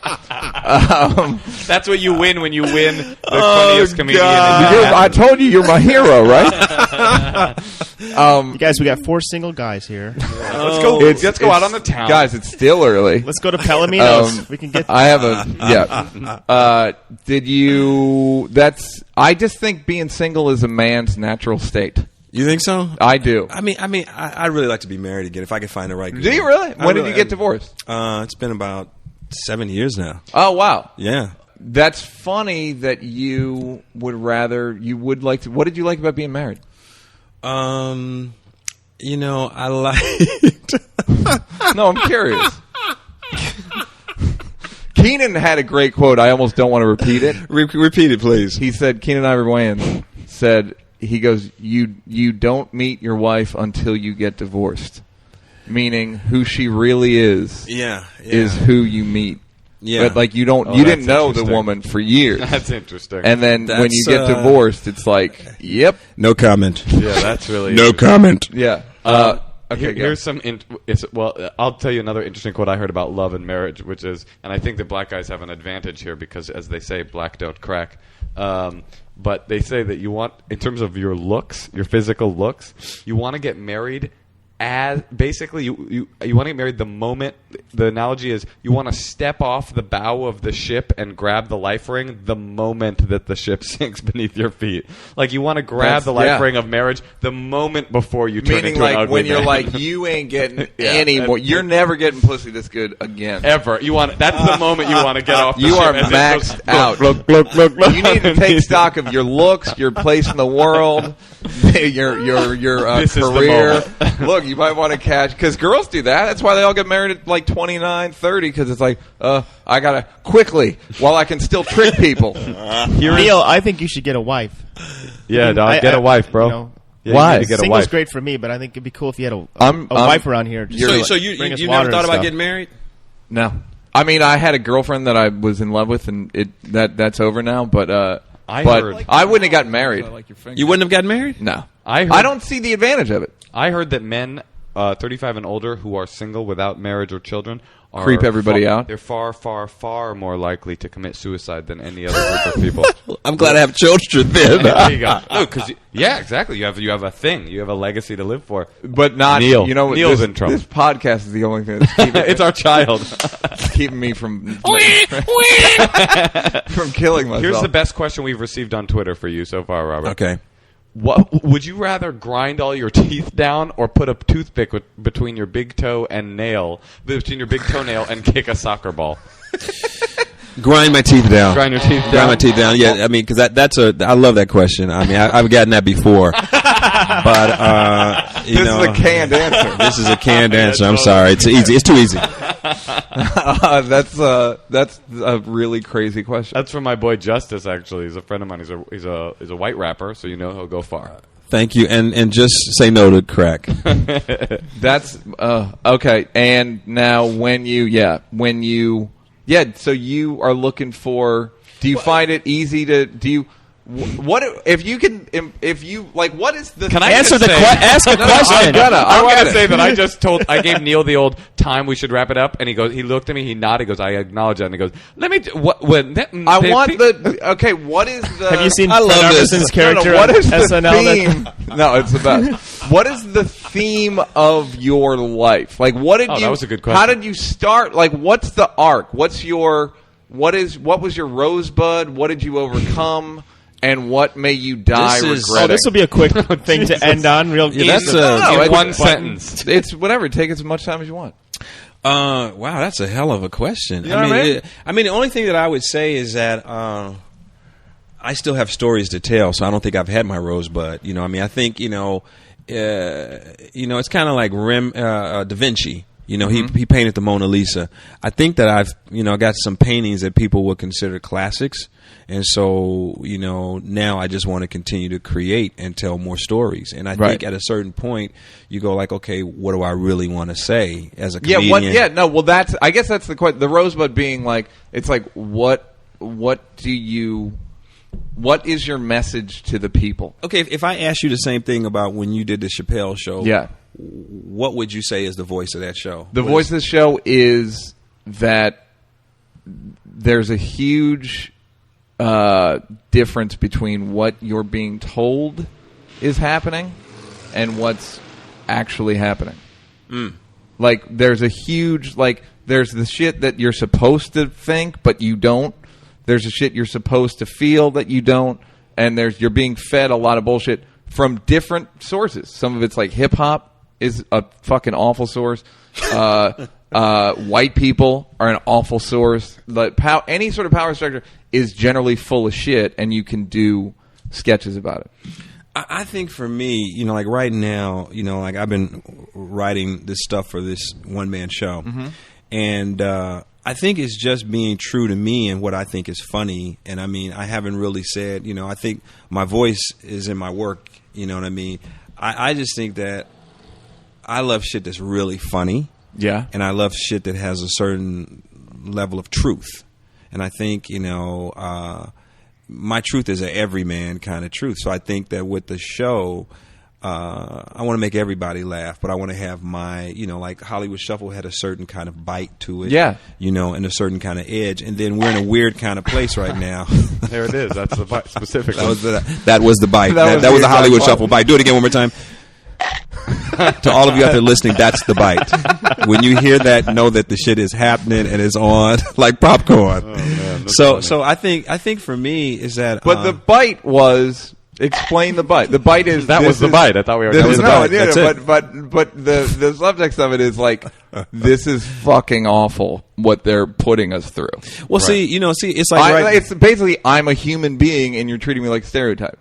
That's what you win when you win the funniest comedian. I told you you're my hero, right? You guys, we got 4 single guys here. Let's go out on the town, guys. It's still early. Let's go to Palomino's. We can get. I have a did you? I just think being single is a man's natural state. You think so? I do. I mean, I really like to be married again if I could find the right girl. Do you really? When did you get divorced? It's been about 7 years now. Oh wow. Yeah. That's funny that you would like to. What did you like about being married? I liked. No, I'm curious. Keenan had a great quote. I almost don't want to repeat it. Repeat it, please. He said, Keenan Ivory Wayans said, he goes, you don't meet your wife until you get divorced. Meaning who she really is is who you meet. Yeah. But like you didn't know the woman for years. That's interesting. And then when you get divorced, it's like, yep. No comment. Yeah, that's really no comment. Yeah. Okay, here's some. I'll tell you another interesting quote I heard about love and marriage, which is, and I think that black guys have an advantage here because, as they say, black don't crack. But they say that you want, in terms of your looks, your physical looks, you want to get married as basically you want to get married the moment. The analogy is you want to step off the bow of the ship and grab the life ring the moment that the ship sinks beneath your feet. Like you want to grab the life ring of marriage the moment before you turn into an ugly when you're man. like you ain't getting any more. You're never getting pussy this good again. Ever. That's the moment you want to get off the you ship. are maxed out. Look. You need to take stock of your looks, your place in the world, your career. Look, you might want to catch, because girls do that. That's why they all get married at like 29, 30, because it's like, I gotta quickly while I can still trick people. Neal, I think you should get a wife. Yeah, dog, get a wife, bro. Why? You need to get a Single's wife. great for me, but I think it'd be cool if you had a wife around here. So you never thought about getting married? No. I mean, I had a girlfriend that I was in love with, and that's over now. But I wouldn't have gotten married. You wouldn't have gotten married? No. I don't see the advantage of it. I heard that men 35 and older who are single without marriage or children creep everybody out. They're far, far, far more likely to commit suicide than any other group of people. I'm glad I have children then. There you go. No, exactly. You have a thing. You have a legacy to live for. But not Neal. You know, Neal's in trouble. This podcast is the only thing that's keeping it's our child. keeping me from killing myself. Here's the best question we've received on Twitter for you so far, Robert. Okay. What would you rather grind all your teeth down or put a toothpick between your big toe and between your big toenail and kick a soccer ball? Grind my teeth down. Grind your teeth down. Grind my teeth down. Yeah, I mean, because I love that question. I mean, I've gotten that before, but this is a canned answer. This is a canned answer. I'm sorry. It's easy. It's too easy. That's a really crazy question. That's from my boy Justice. Actually, he's a friend of mine. He's a white rapper, so you know he'll go far. Thank you, and just say no to crack. That's okay. And now, so you are looking for. Do you find it easy to? Do you? What if you can? If you like, what is the? Can I ask a question? I'm gonna say that I gave Neal the old time we should wrap it up, and he looked at me, he nodded, he goes, I acknowledge that, and he goes, what is the? Have you seen I love Fred this. Armisen's character? What is the SNL theme? No, it's the best. What is the theme of your life? Like, what did you? That was a good question. How did you start? Like, what's the arc? What was your rosebud? What did you overcome? and what may you die regretting? This will be a quick thing to end on. Real. That's one sentence. It's whatever. Take as much time as you want. Wow, that's a hell of a question. You know what I mean? The only thing that I would say is that I still have stories to tell, so I don't think I've had my rosebud. I think it's kind of like Da Vinci. He painted the Mona Lisa. I think that I've got some paintings that people would consider classics, and so now I just want to continue to create and tell more stories. And I think at a certain point you go like, okay, what do I really want to say as a comedian? I guess that's the question. The rosebud being like, it's like what is your message to the people? Okay, if I ask you the same thing about when you did the Chappelle show, what would you say is the voice of that show? The voice of the show is that there's a huge difference between what you're being told is happening and what's actually happening. Like, there's a huge, there's the shit that you're supposed to think, but you don't. There's the shit you're supposed to feel that you don't. And you're being fed a lot of bullshit from different sources. Some of it's like hip-hop is a fucking awful source. White people are an awful source. Any sort of power structure is generally full of shit, and you can do sketches about it. I think for me, like right now, like I've been writing this stuff for this one-man show. And I think it's just being true to me and what I think is funny. And I haven't really said, I think my voice is in my work. You know what I mean? I just think that I love shit that's really funny. Yeah. And I love shit that has a certain level of truth. And I think, my truth is an everyman kind of truth. So I think that with the show, I want to make everybody laugh, but I want to have my, like Hollywood Shuffle had a certain kind of bite to it. Yeah. And a certain kind of edge. And then we're in a weird kind of place right now. There it is. That's the bite specifically. That was the bite. That was the Hollywood Shuffle bite. Do it again one more time. To all of you out there listening, that's the bite. When you hear that, know that the shit is happening and it's on like popcorn. Oh, man, so I think for me is that. But the bite was. Explain the bite. The bite is that was the bite. I thought we were. That was the bite. That's it. But the subtext of it is like, this is fucking awful what they're putting us through. Well, see, it's like it's basically I'm a human being and you're treating me like a stereotype.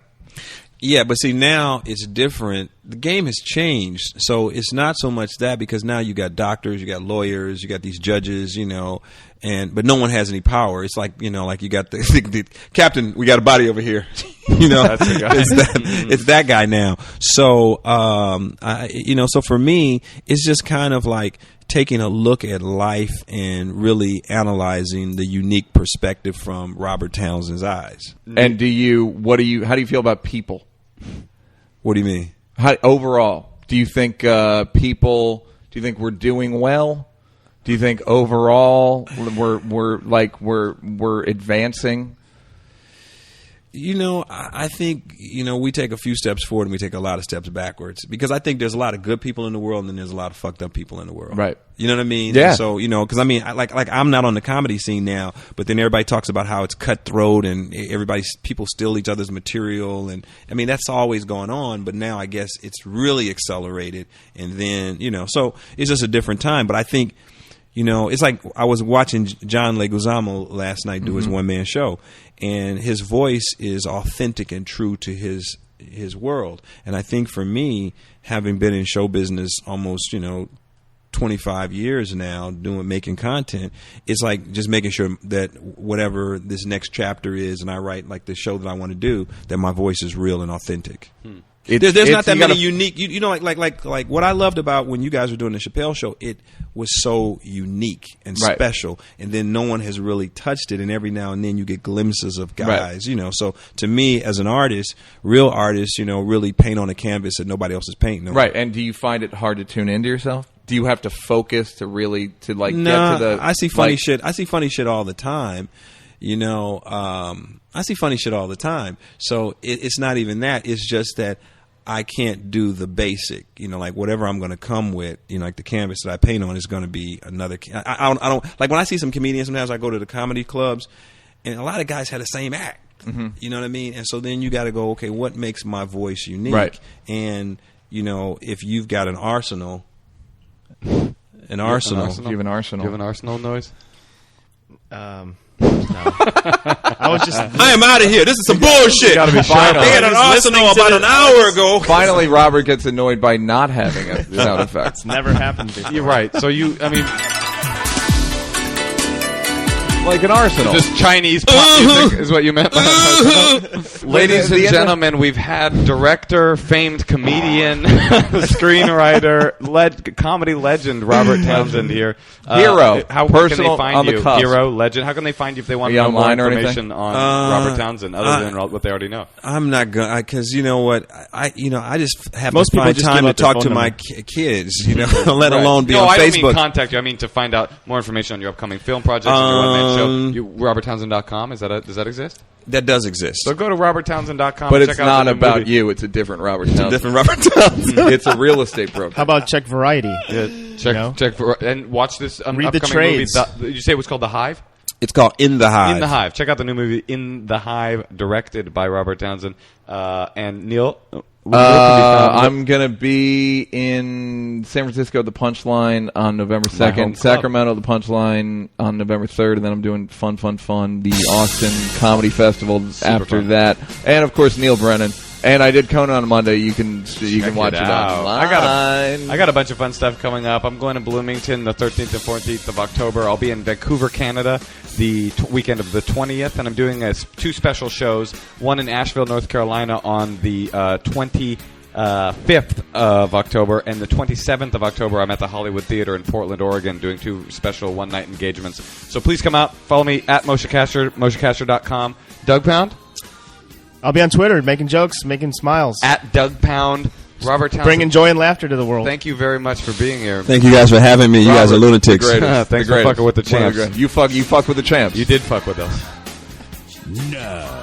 Yeah, but see, now it's different. The game has changed, so it's not so much that, because now you got doctors, you got lawyers, you got these judges, but no one has any power. It's like, like you got the captain. We got a body over here. That's the guy. It's that guy now. So, so for me, it's just kind of like taking a look at life and really analyzing the unique perspective from Robert Townsend's eyes. And how do you feel about people? What do you mean? Overall, do you think do you think we're doing well? Do you think overall we're advancing? I think, we take a few steps forward and we take a lot of steps backwards, because I think there's a lot of good people in the world and then there's a lot of fucked up people in the world. Right. You know what I mean? Yeah. And so, because I'm not on the comedy scene now, but then everybody talks about how it's cutthroat and people steal each other's material. And that's always going on, but now I guess it's really accelerated. And then, so it's just a different time. But I think, it's like I was watching John Leguizamo last night do his one-man show, and his voice is authentic and true to his world. And I think for me, having been in show business almost, 25 years now making content, it's like just making sure that whatever this next chapter is, and I write like the show that I want to do, that my voice is real and authentic. There's not that many unique, like what I loved about when you guys were doing the Chappelle show, it was so unique and special, and then no one has really touched it, and every now and then you get glimpses of guys, so to me as an artist, real artists, really paint on a canvas that nobody else is painting. Right. And do you find it hard to tune into yourself? Do you have to focus to really get to the? I see funny shit. I see funny shit all the time. I see funny shit all the time. So it's not even that. It's just that I can't do the basic, like whatever I'm going to come with, like the canvas that I paint on is going to be another. I don't like when I see some comedians. Sometimes I go to the comedy clubs, and a lot of guys have the same act. You know what I mean? And so then you got to go, okay, what makes my voice unique? Right. And, you know, if you've got an arsenal. Do you have an arsenal? Do you have an arsenal noise? No. I was just. I am out of here. This is some bullshit. Gotta be They had an arsenal about an hour ago. Finally, Robert gets annoyed by not having a sound effect. It's never happened before. You're right. So Like an arsenal. just Chinese pop music is what you meant by that. Ladies and gentlemen, we've had director, famed comedian, screenwriter, comedy legend Robert Townsend here. Hero. How Personal can they on find the you? cusp. Hero, legend. How can they find you if they want to know more online or information on Robert Townsend other than what they already know? I'm not going because you know what I just have Most to find people just time give to out their talk to phone my number. kids, you know, let alone be No, on I don't mean Facebook. contact you. I mean to find out more information on your upcoming film projects and your one-man show. RobertTownsend.com. Does that exist? That does exist. So go to RobertTownsend.com. But and it's check out not the new about movie. you. It's a different Robert Townsend. Different Robert Townsend. It's a real estate broker. How about check Variety? Check for and watch this Read the upcoming trades. movie. Did you say it was called The Hive? It's called In the Hive. In the Hive. Check out the new movie In the Hive, directed by Robert Townsend. And Neal, I'm going to be in San Francisco, the Punchline, on November My home 2nd. club. Sacramento, the Punchline, on November 3rd. And then I'm doing Fun, the Austin Comedy Festival after fun. that. And, of course, Neal Brennan. And I did Conan on Monday. You can watch it out. online. I got a bunch of fun stuff coming up. I'm going to Bloomington the 13th and 14th of October. I'll be in Vancouver, Canada, the weekend of the 20th, and I'm doing two special shows. One in Asheville, North Carolina, on the 25th of October, and the 27th of October, I'm at the Hollywood Theater in Portland, Oregon, doing two special one-night engagements. So please come out. Follow me at Moshe Kasher, MosheKasher.com. Douggpound? I'll be on Twitter making jokes, making smiles, At Douggpound. Robert Townsend. bringing joy and laughter to the world. Thank you very much for being here. Thank you guys for having me. You guys are lunatics. Thanks for fucking with the champs. You fuck with the champs. You did fuck with us. No.